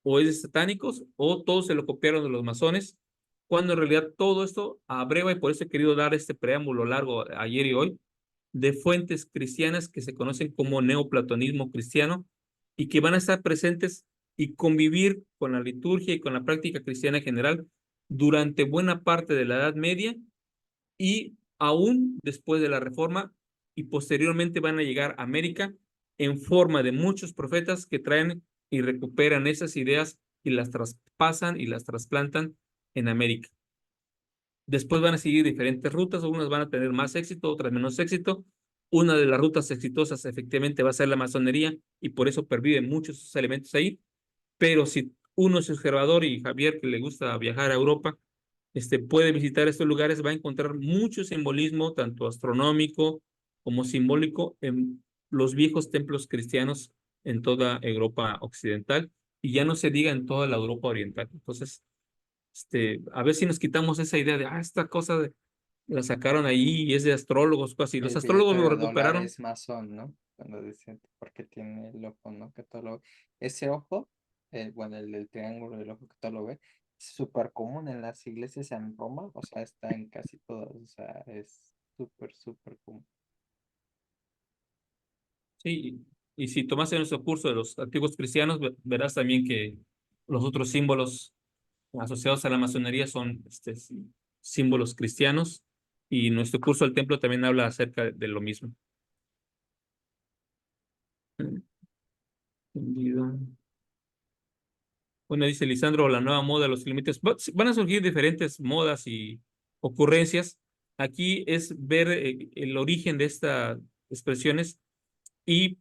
o es de satánicos, o todos se lo copiaron de los masones, cuando en realidad todo esto abreva, y por eso he querido dar este preámbulo largo ayer y hoy, de fuentes cristianas que se conocen como neoplatonismo cristiano y que van a estar presentes y convivir con la liturgia y con la práctica cristiana en general durante buena parte de la Edad Media y aún después de la Reforma, y posteriormente van a llegar a América en forma de muchos profetas que traen y recuperan esas ideas y las traspasan y las trasplantan en América. Después van a seguir diferentes rutas, unas van a tener más éxito, otras menos éxito. Una de las rutas exitosas efectivamente va a ser la masonería y por eso perviven muchos elementos ahí. Pero si uno es observador, y Javier, que le gusta viajar a Europa, puede visitar estos lugares, va a encontrar mucho simbolismo, tanto astronómico como simbólico, en los viejos templos cristianos en toda Europa occidental, y ya no se diga en toda la Europa oriental. Entonces, a ver si nos quitamos esa idea de, esta cosa la sacaron ahí y es de astrólogos, casi. Los El astrólogos billete lo de dólar recuperaron. es masón, ¿no? Cuando dicen, porque tiene el ojo, ¿no? Que todo lo... Ese ojo, bueno, el del triángulo del ojo que todo lo ve, es súper común en las iglesias en Roma, o sea, está en casi todas, o sea, es súper, súper común. Sí, y si tomas en nuestro curso de los antiguos cristianos, verás también que los otros símbolos asociados a la masonería son símbolos cristianos, y nuestro curso del templo también habla acerca de lo mismo. Entendido. Bueno, dice Lisandro, la nueva moda, los límites. Van a surgir diferentes modas y ocurrencias. Aquí es ver el origen de estas expresiones y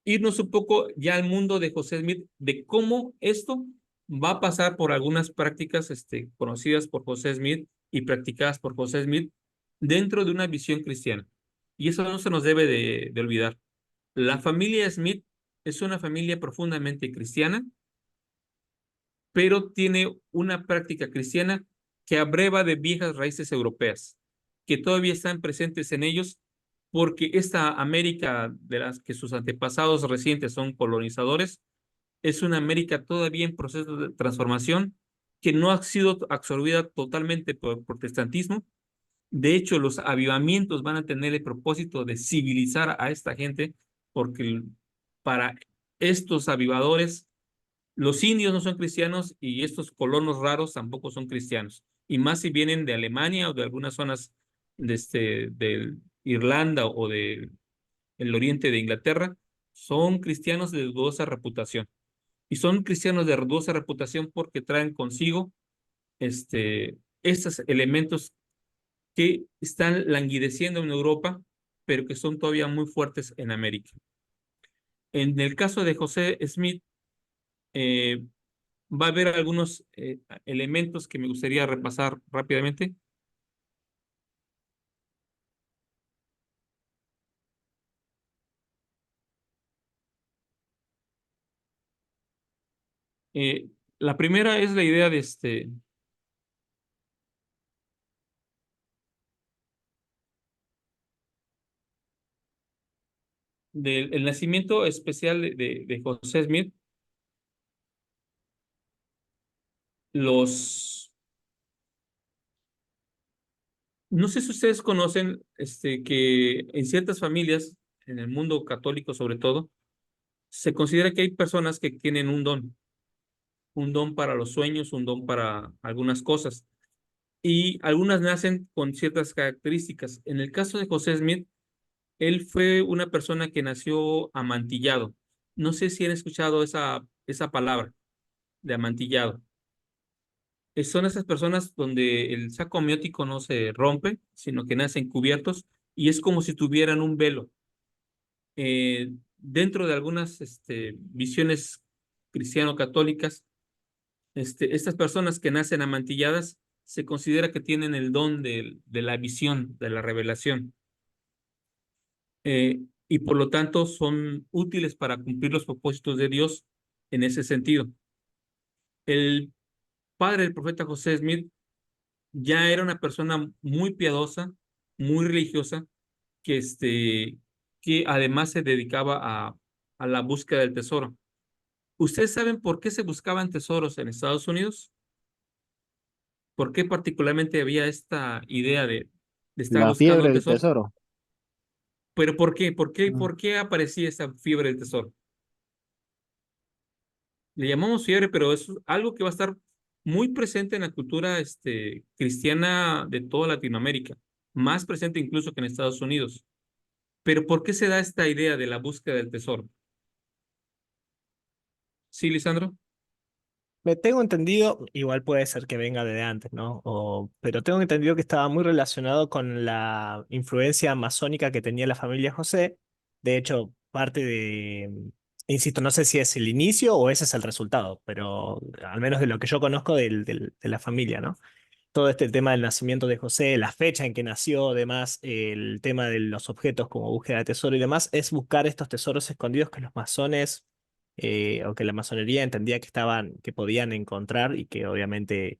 irnos un poco ya al mundo de José Smith, de cómo esto va a pasar por algunas prácticas conocidas por José Smith y practicadas por José Smith dentro de una visión cristiana. Y eso no se nos debe de olvidar. La familia Smith es una familia profundamente cristiana, pero tiene una práctica cristiana que abreva de viejas raíces europeas, que todavía están presentes en ellos, porque esta América de las que sus antepasados recientes son colonizadores, es una América todavía en proceso de transformación, que no ha sido absorbida totalmente por el protestantismo. De hecho, los avivamientos van a tener el propósito de civilizar a esta gente, porque para estos avivadores, los indios no son cristianos y estos colonos raros tampoco son cristianos. Y más si vienen de Alemania o de algunas zonas de Irlanda o del oriente de Inglaterra, son cristianos de dudosa reputación. Y son cristianos de dudosa reputación porque traen consigo estos elementos que están languideciendo en Europa, pero que son todavía muy fuertes en América. En el caso de José Smith, eh, va a haber algunos elementos que me gustaría repasar rápidamente. La primera es la idea de del el nacimiento especial de José Smith. No sé si ustedes conocen que en ciertas familias, en el mundo católico sobre todo, se considera que hay personas que tienen un don para los sueños, un don para algunas cosas. y algunas nacen con ciertas características. En el caso de José Smith, él fue una persona que nació amantillado. No sé si han escuchado esa palabra de amantillado. Son esas personas donde el saco amniótico no se rompe, sino que nacen cubiertos y es como si tuvieran un velo. Dentro de algunas visiones cristiano-católicas, estas personas que nacen amantilladas se considera que tienen el don de la visión, de la revelación, y por lo tanto son útiles para cumplir los propósitos de Dios en ese sentido. El padre del profeta José Smith ya era una persona muy piadosa, muy religiosa, que además se dedicaba a la búsqueda del tesoro. ¿Ustedes saben por qué se buscaban tesoros en Estados Unidos? ¿Por qué particularmente había esta idea de estar La fiebre buscando del tesoros? tesoro. ¿Pero por qué? ¿Por qué? Mm. ¿Por qué aparecía esta fiebre del tesoro? Le llamamos fiebre, pero es algo que va a estar muy presente en la cultura cristiana de toda Latinoamérica, más presente incluso que en Estados Unidos. Pero ¿por qué se da esta idea de la búsqueda del tesoro? ¿Sí, Lisandro? Me tengo entendido, igual puede ser que venga de antes, ¿no? Pero tengo entendido que estaba muy relacionado con la influencia masónica que tenía la familia José. De hecho, parte de, insisto, no sé si es el inicio o ese es el resultado, pero al menos de lo que yo conozco de la familia, ¿no? Todo este tema del nacimiento de José, la fecha en que nació, además, el tema de los objetos como búsqueda de tesoro y demás, es buscar estos tesoros escondidos que los masones o que la masonería entendía que estaban, que podían encontrar y que obviamente,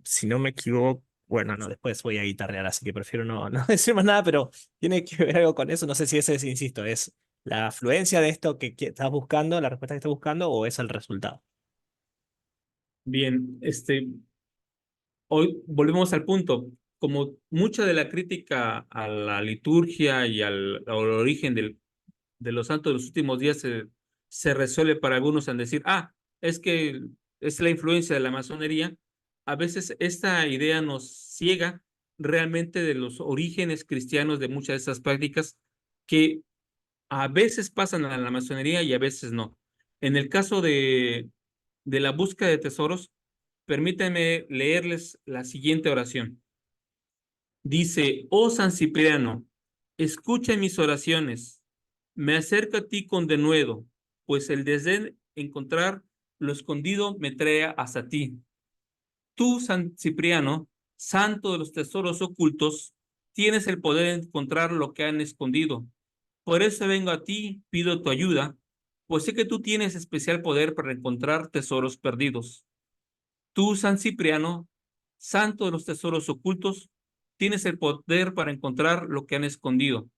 si no me equivoco, bueno, no, después voy a guitarrear, así que prefiero no decir más nada, pero tiene que ver algo con eso. No sé si ese es, insisto, es la afluencia de esto que estás buscando, la respuesta que estás buscando, o es el resultado. Bien, hoy volvemos al punto. Como mucha de la crítica a la liturgia y al origen de los santos de los últimos días se resuelve para algunos en decir, es que es la influencia de la masonería, a veces esta idea nos ciega realmente de los orígenes cristianos de muchas de estas prácticas que a veces pasan a la masonería y a veces no. En el caso de la búsqueda de tesoros, permítanme leerles la siguiente oración. Dice, oh San Cipriano, escucha mis oraciones, me acerco a ti con denuedo, pues el desdén encontrar lo escondido me trae hasta ti. Tú, San Cipriano, santo de los tesoros ocultos, tienes el poder de encontrar lo que han escondido. Por eso vengo a ti, pido tu ayuda, pues sé que tú tienes especial poder para encontrar tesoros perdidos. Tú, San Cipriano, santo de los tesoros ocultos, tienes el poder para encontrar lo que han escondido.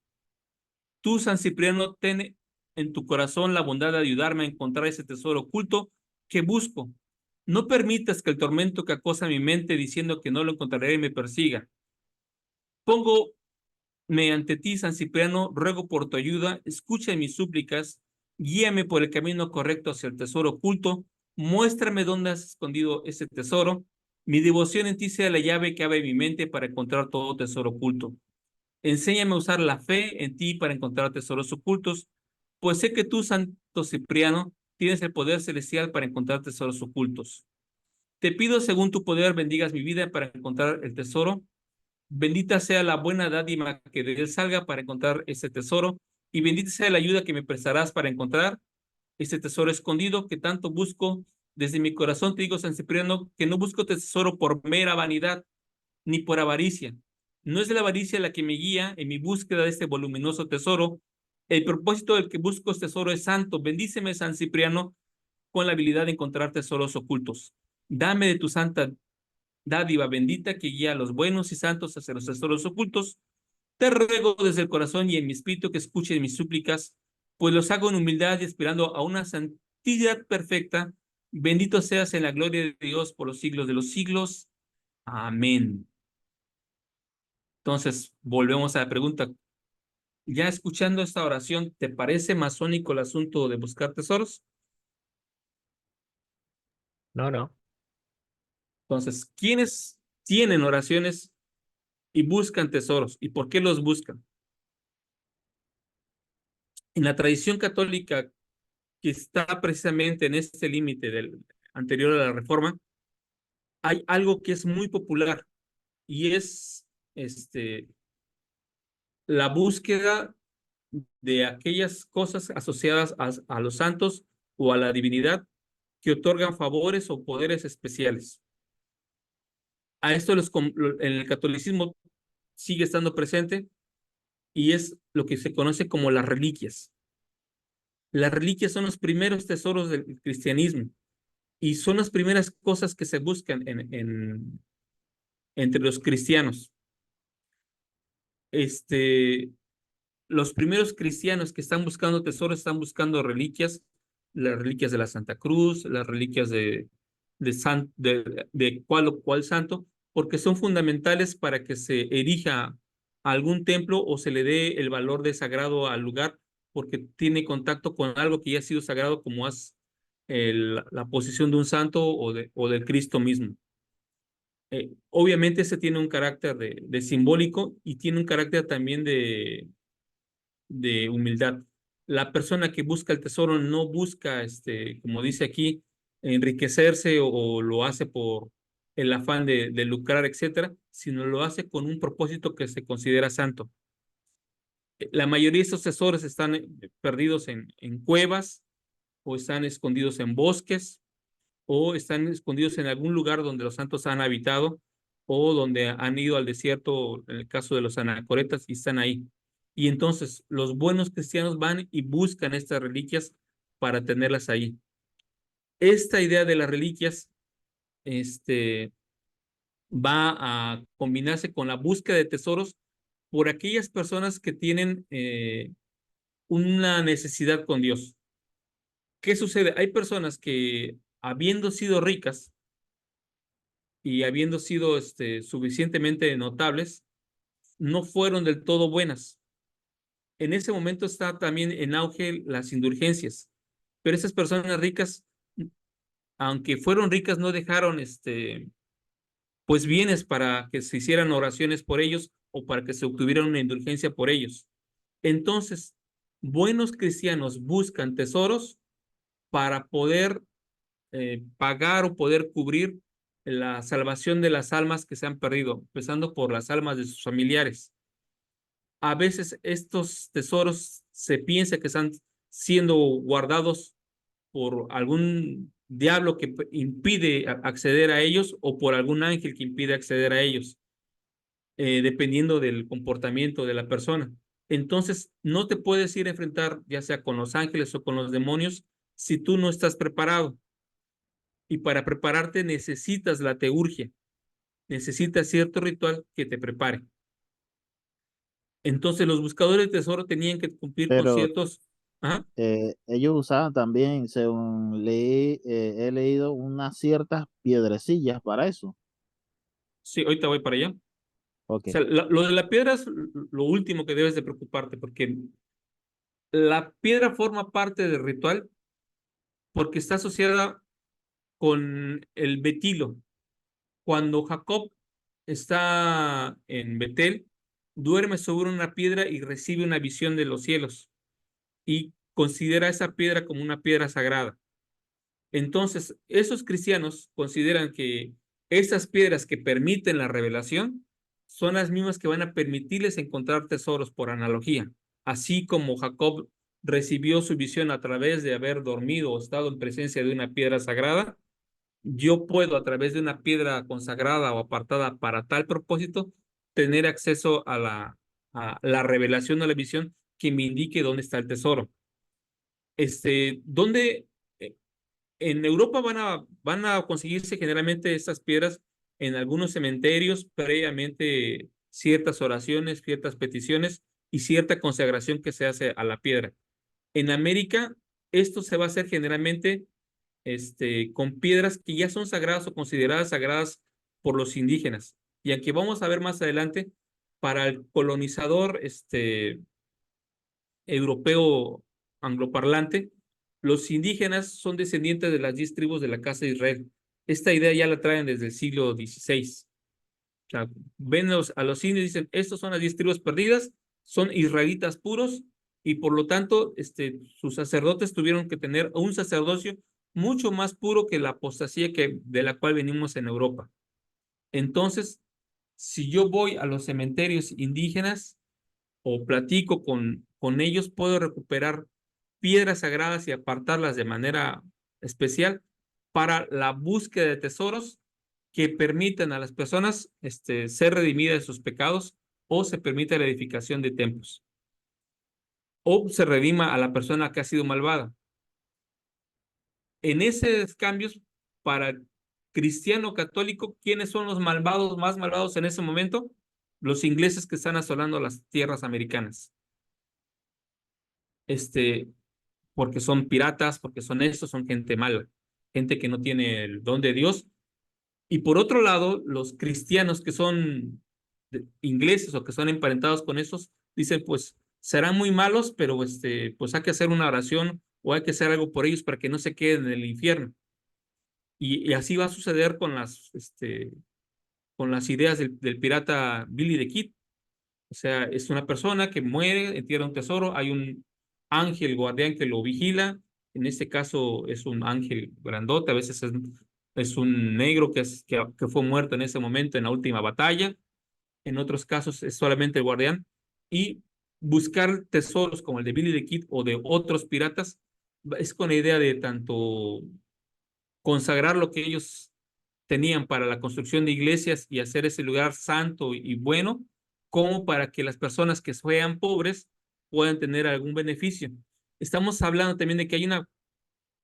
Tú, San Cipriano, ten en tu corazón la bondad de ayudarme a encontrar ese tesoro oculto que busco. No permitas que el tormento que acosa mi mente diciendo que no lo encontraré me persiga. Póngome ante ti, San Cipriano, ruego por tu ayuda, escucha mis súplicas, guíame por el camino correcto hacia el tesoro oculto, muéstrame dónde has escondido ese tesoro. Mi devoción en ti sea la llave que abre mi mente para encontrar todo tesoro oculto. Enséñame a usar la fe en ti para encontrar tesoros ocultos, pues sé que tú, Santo Cipriano, tienes el poder celestial para encontrar tesoros ocultos. Te pido, según tu poder, bendigas mi vida para encontrar el tesoro. Bendita sea la buena dádiva que de él salga para encontrar ese tesoro, y bendita sea la ayuda que me prestarás para encontrar ese tesoro escondido que tanto busco. Desde mi corazón te digo, San Cipriano, que no busco tesoro por mera vanidad, ni por avaricia. No es la avaricia la que me guía en mi búsqueda de este voluminoso tesoro. El propósito del que busco este tesoro es santo. Bendíceme, San Cipriano, con la habilidad de encontrar tesoros ocultos. Dame de tu santa dádiva bendita que guía a los buenos y santos hacia los tesoros ocultos. Te ruego desde el corazón y en mi espíritu que escuches mis súplicas, pues los hago en humildad y esperando a una santidad perfecta. Bendito seas en la gloria de Dios por los siglos de los siglos. Amén. Entonces, volvemos a la pregunta. Ya escuchando esta oración, ¿te parece masónico el asunto de buscar tesoros? No, no. Entonces, ¿quiénes tienen oraciones y buscan tesoros. ¿Y por qué los buscan? En la tradición católica, que está precisamente en este límite del anterior a la Reforma, hay algo que es muy popular y es la búsqueda de aquellas cosas asociadas a los santos o a la divinidad que otorgan favores o poderes especiales. A esto en el catolicismo sigue estando presente y es lo que se conoce como las reliquias. Las reliquias son los primeros tesoros del cristianismo y son las primeras cosas que se buscan entre los cristianos. Los primeros cristianos que están buscando tesoros están buscando reliquias, las reliquias de la Santa Cruz, las reliquias de cual o cual santo, porque son fundamentales para que se erija algún templo o se le dé el valor de sagrado al lugar, porque tiene contacto con algo que ya ha sido sagrado, como es la posición de un santo o del Cristo mismo. Obviamente ese tiene un carácter de simbólico y tiene un carácter también de humildad. La persona que busca el tesoro no busca, como dice aquí, enriquecerse o lo hace por el afán de lucrar, etcétera, sino lo hace con un propósito que se considera santo. La mayoría de estos tesoros están perdidos en cuevas o están escondidos en bosques o están escondidos en algún lugar donde los santos han habitado o donde han ido al desierto, en el caso de los anacoretas, y están ahí. Y entonces los buenos cristianos van y buscan estas reliquias para tenerlas ahí. Esta idea de las reliquias va a combinarse con la búsqueda de tesoros por aquellas personas que tienen una necesidad con Dios. ¿Qué sucede? Hay personas que, habiendo sido ricas y habiendo sido suficientemente notables, no fueron del todo buenas. En ese momento está también en auge las indulgencias, pero esas personas ricas, aunque fueron ricas, no dejaron pues bienes para que se hicieran oraciones por ellos o para que se obtuvieran una indulgencia por ellos. Entonces, buenos cristianos buscan tesoros para poder pagar o poder cubrir la salvación de las almas que se han perdido, empezando por las almas de sus familiares. A veces estos tesoros se piensa que están siendo guardados por algún diablo que impide acceder a ellos o por algún ángel que impide acceder a ellos, dependiendo del comportamiento de la persona. Entonces, no te puedes ir a enfrentar ya sea con los ángeles o con los demonios si tú no estás preparado. Y para prepararte necesitas la teurgia, necesitas cierto ritual que te prepare. Entonces los buscadores de tesoro tenían que cumplir con Pero ciertos... Ajá, ellos usaban también, según leí, he leído unas ciertas piedrecillas para eso. sí, ahorita voy para allá. O Ok. sea, lo de la piedra es lo último que debes de preocuparte, porque la piedra forma parte del ritual porque está asociada con el Betilo. Cuando Jacob está en Betel, duerme sobre una piedra y recibe una visión de los cielos y considera esa piedra como una piedra sagrada. Entonces, esos cristianos consideran que esas piedras que permiten la revelación son las mismas que van a permitirles encontrar tesoros por analogía. Así como Jacob recibió su visión a través de haber dormido o estado en presencia de una piedra sagrada, yo puedo a través de una piedra consagrada o apartada para tal propósito tener acceso a la revelación o la visión que me indique dónde está el tesoro. ¿Dónde en Europa van a conseguirse generalmente estas piedras en algunos cementerios, previamente ciertas oraciones, ciertas peticiones y cierta consagración que se hace a la piedra? En América, esto se va a hacer generalmente con piedras que ya son sagradas o consideradas sagradas por los indígenas. Y aquí vamos a ver más adelante, para el colonizador europeo angloparlante, los indígenas son descendientes de las 10 tribus de la casa de Israel. Esta idea ya la traen desde el siglo XVI. O sea, ven a los indios y dicen, estos son las 10 tribus perdidas, son israelitas puros, y por lo tanto, sus sacerdotes tuvieron que tener un sacerdocio mucho más puro que la apostasía de la cual venimos en Europa. Entonces, si yo voy a los cementerios indígenas o platico con ellos, puedo recuperar piedras sagradas y apartarlas de manera especial para la búsqueda de tesoros que permitan a las personas ser redimidas de sus pecados, o se permite la edificación de templos, o se redima a la persona que ha sido malvada. En esos cambios, para el cristiano católico, ¿quiénes son los malvados, más malvados en ese momento? Los ingleses que están asolando las tierras americanas. Porque son piratas, porque son estos, son gente mala, gente que no tiene el don de Dios. Y por otro lado, los cristianos que son ingleses o que son emparentados con esos, dicen, pues serán muy malos, pero pues hay que hacer una oración o hay que hacer algo por ellos para que no se queden en el infierno. Y así va a suceder con las ideas del pirata Billy the Kid. O sea, es una persona que muere, entierra un tesoro, hay un ángel guardián que lo vigila. En este caso es un ángel grandote, a veces es un negro que fue muerto en ese momento en la última batalla. En otros casos es solamente el guardián. Y buscar tesoros como el de Billy the Kid o de otros piratas es con la idea de tanto consagrar lo que ellos tenían para la construcción de iglesias y hacer ese lugar santo y bueno, como para que las personas que sean pobres puedan tener algún beneficio. Estamos hablando también de que hay una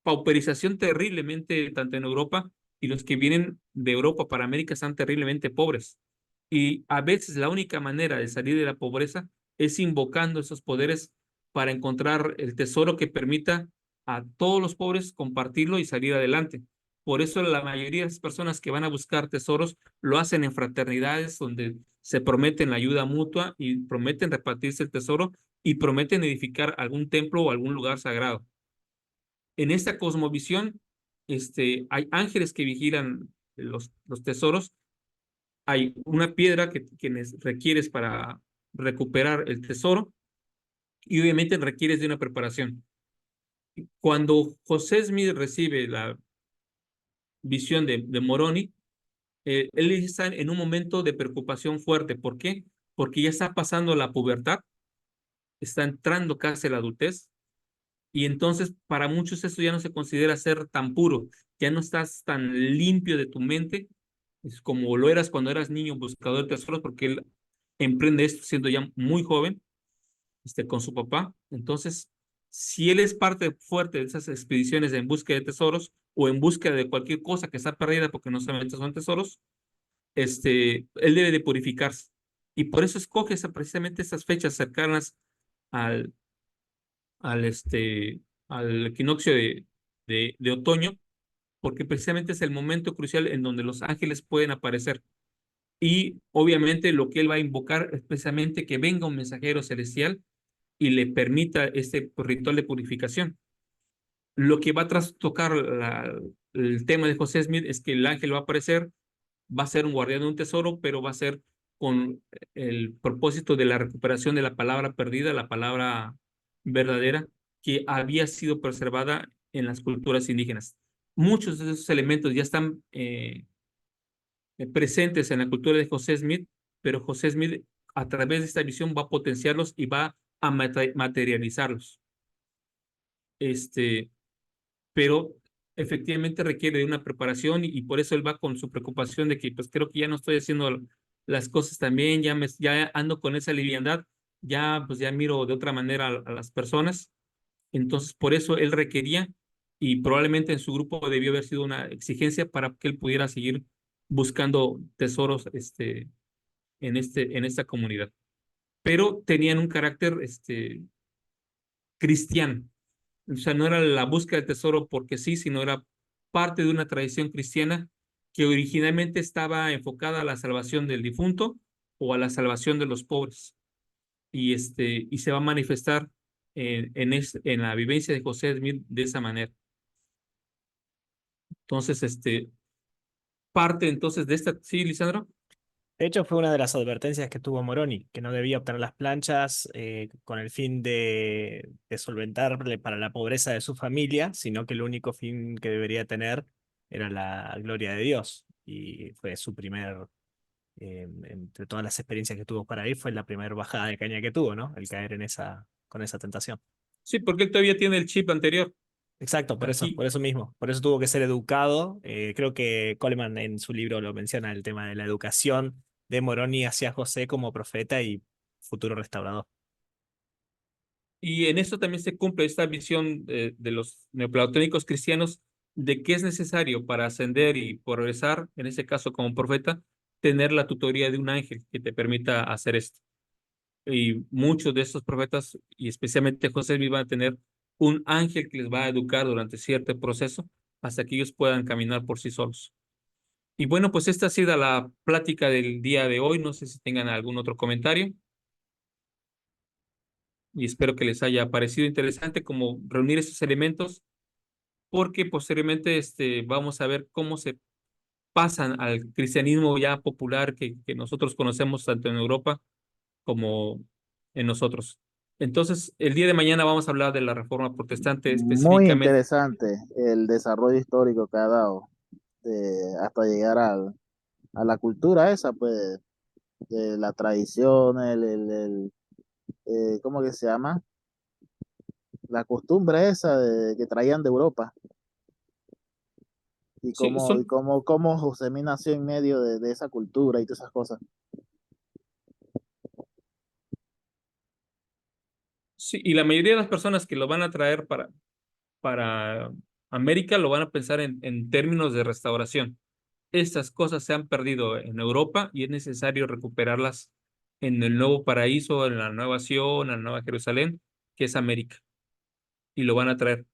pauperización terriblemente, tanto en Europa, y los que vienen de Europa para América están terriblemente pobres. Y a veces la única manera de salir de la pobreza es invocando esos poderes para encontrar el tesoro que permita a todos los pobres compartirlo y salir adelante. Por eso la mayoría de las personas que van a buscar tesoros lo hacen en fraternidades donde se prometen la ayuda mutua y prometen repartirse el tesoro y prometen edificar algún templo o algún lugar sagrado. En esta cosmovisión, hay ángeles que vigilan los tesoros. Hay una piedra que requieres para recuperar el tesoro, y obviamente requieres de una preparación. Cuando José Smith recibe la visión de Moroni, él está en un momento de preocupación fuerte. ¿Por qué? Porque ya está pasando la pubertad, está entrando casi la adultez, y entonces para muchos esto ya no se considera ser tan puro, ya no estás tan limpio de tu mente, es como lo eras cuando eras niño buscador de tesoros, porque él emprende esto siendo ya muy joven, con su papá. Entonces, si él es parte fuerte de esas expediciones en búsqueda de tesoros o en búsqueda de cualquier cosa que está perdida, porque no solamente son tesoros, él debe de purificarse. Y por eso escoge precisamente esas fechas cercanas al, al, al equinoccio de otoño, porque precisamente es el momento crucial en donde los ángeles pueden aparecer. Y obviamente lo que él va a invocar es precisamente que venga un mensajero celestial y le permita este ritual de purificación. Lo que va a trastocar el tema de José Smith es que el ángel va a aparecer, va a ser un guardián de un tesoro, pero va a ser con el propósito de la recuperación de la palabra perdida, la palabra verdadera, que había sido preservada en las culturas indígenas. Muchos de esos elementos ya están presentes en la cultura de José Smith, pero José Smith a través de esta visión va a potenciarlos y va a materializarlos. Pero efectivamente requiere de una preparación, y por eso él va con su preocupación de que pues creo que ya no estoy haciendo las cosas también, ya ando con esa liviandad, ya pues ya miro de otra manera a las personas. Entonces por eso él requería, y probablemente en su grupo debió haber sido una exigencia para que él pudiera seguir buscando tesoros en esta comunidad. Pero tenían un carácter cristiano. O sea, no era la búsqueda del tesoro porque sí, sino era parte de una tradición cristiana que originalmente estaba enfocada a la salvación del difunto o a la salvación de los pobres. Y se va a manifestar en la vivencia de José Smith de esa manera. Entonces, parte entonces de esta, sí, Lisandro. De hecho, fue una de las advertencias que tuvo Moroni, que no debía obtener las planchas con el fin de solventarle para la pobreza de su familia, sino que el único fin que debería tener era la gloria de Dios. Y fue su primer, entre todas las experiencias que tuvo para ahí, fue la primera bajada de caña que tuvo, ¿no? El caer en con esa tentación. Sí, porque él todavía tiene el chip anterior. Exacto, Aquí, por eso mismo. Por eso tuvo que ser educado. Creo que Coleman en su libro lo menciona, el tema de la educación de Moroni hacia José como profeta y futuro restaurador. y en esto también se cumple esta visión de los neoplatónicos cristianos de que es necesario para ascender y progresar, en ese caso como profeta, tener la tutoría de un ángel que te permita hacer esto. Y muchos de estos profetas, y especialmente José, iban a tener un ángel que les va a educar durante cierto proceso hasta que ellos puedan caminar por sí solos. Y bueno, pues esta ha sido la plática del día de hoy. No sé si tengan algún otro comentario y espero que les haya parecido interesante como reunir esos elementos porque posteriormente vamos a ver cómo se pasan al cristianismo ya popular que nosotros conocemos tanto en Europa como en nosotros. Entonces, el día de mañana vamos a hablar de la Reforma Protestante Muy específicamente. interesante el desarrollo histórico que ha dado hasta llegar a la cultura esa, pues, de la tradición, ¿cómo que se llama? La costumbre esa que traían de Europa Sí, son, cómo José nació en medio de esa cultura y todas esas cosas. sí, y la mayoría de las personas que lo van a traer para América lo van a pensar en términos de restauración. Estas cosas se han perdido en Europa y es necesario recuperarlas en el nuevo paraíso, en la nueva Sion, en la nueva Jerusalén, que es América, y lo van a traer.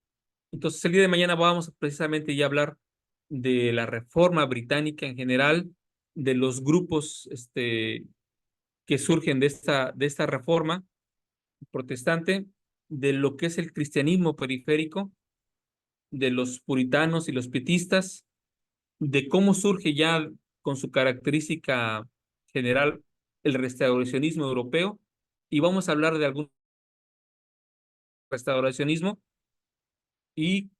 Entonces, el día de mañana vamos precisamente ya a hablar de la reforma británica en general, de los grupos que surgen de esta reforma protestante, de lo que es el cristianismo periférico, de los puritanos y los pietistas, de cómo surge ya con su característica general el restauracionismo europeo, y vamos a hablar de algún restauracionismo y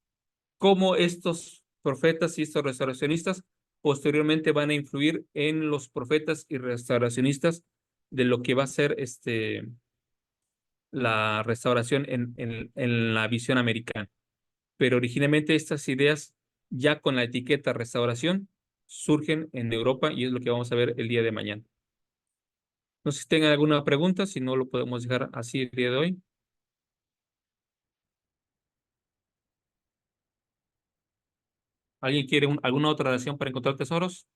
cómo estos profetas y estos restauracionistas posteriormente van a influir en los profetas y restauracionistas de lo que va a ser la restauración en la visión americana. Pero originalmente estas ideas, ya con la etiqueta restauración, surgen en Europa y es lo que vamos a ver el día de mañana. No sé si tengan alguna pregunta, si no lo podemos dejar así el día de hoy. ¿Alguien quiere alguna otra oración para encontrar tesoros?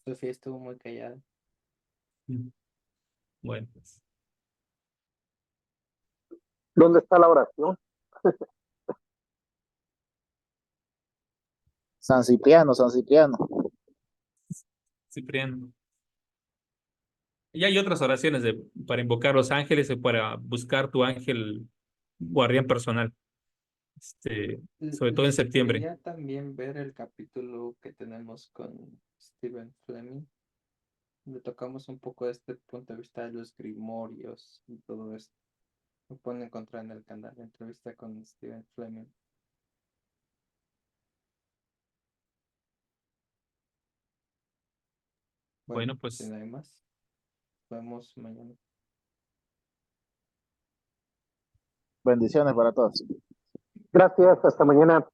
Sofía estuvo muy callada. Bueno, pues. ¿Dónde está la oración? San Cipriano, San Cipriano. Cipriano. Y hay otras oraciones para invocar los ángeles y para buscar tu ángel guardián personal, sobre todo en Les septiembre. sugeriría también ver el capítulo que tenemos con Stephen Fleming, donde tocamos un poco este punto de vista de los grimorios y todo esto. Lo pueden encontrar en el canal, la entrevista con Stephen Fleming. Bueno, Bueno, si pues no hay más, nos vemos mañana. Bendiciones para todos. Gracias, hasta mañana.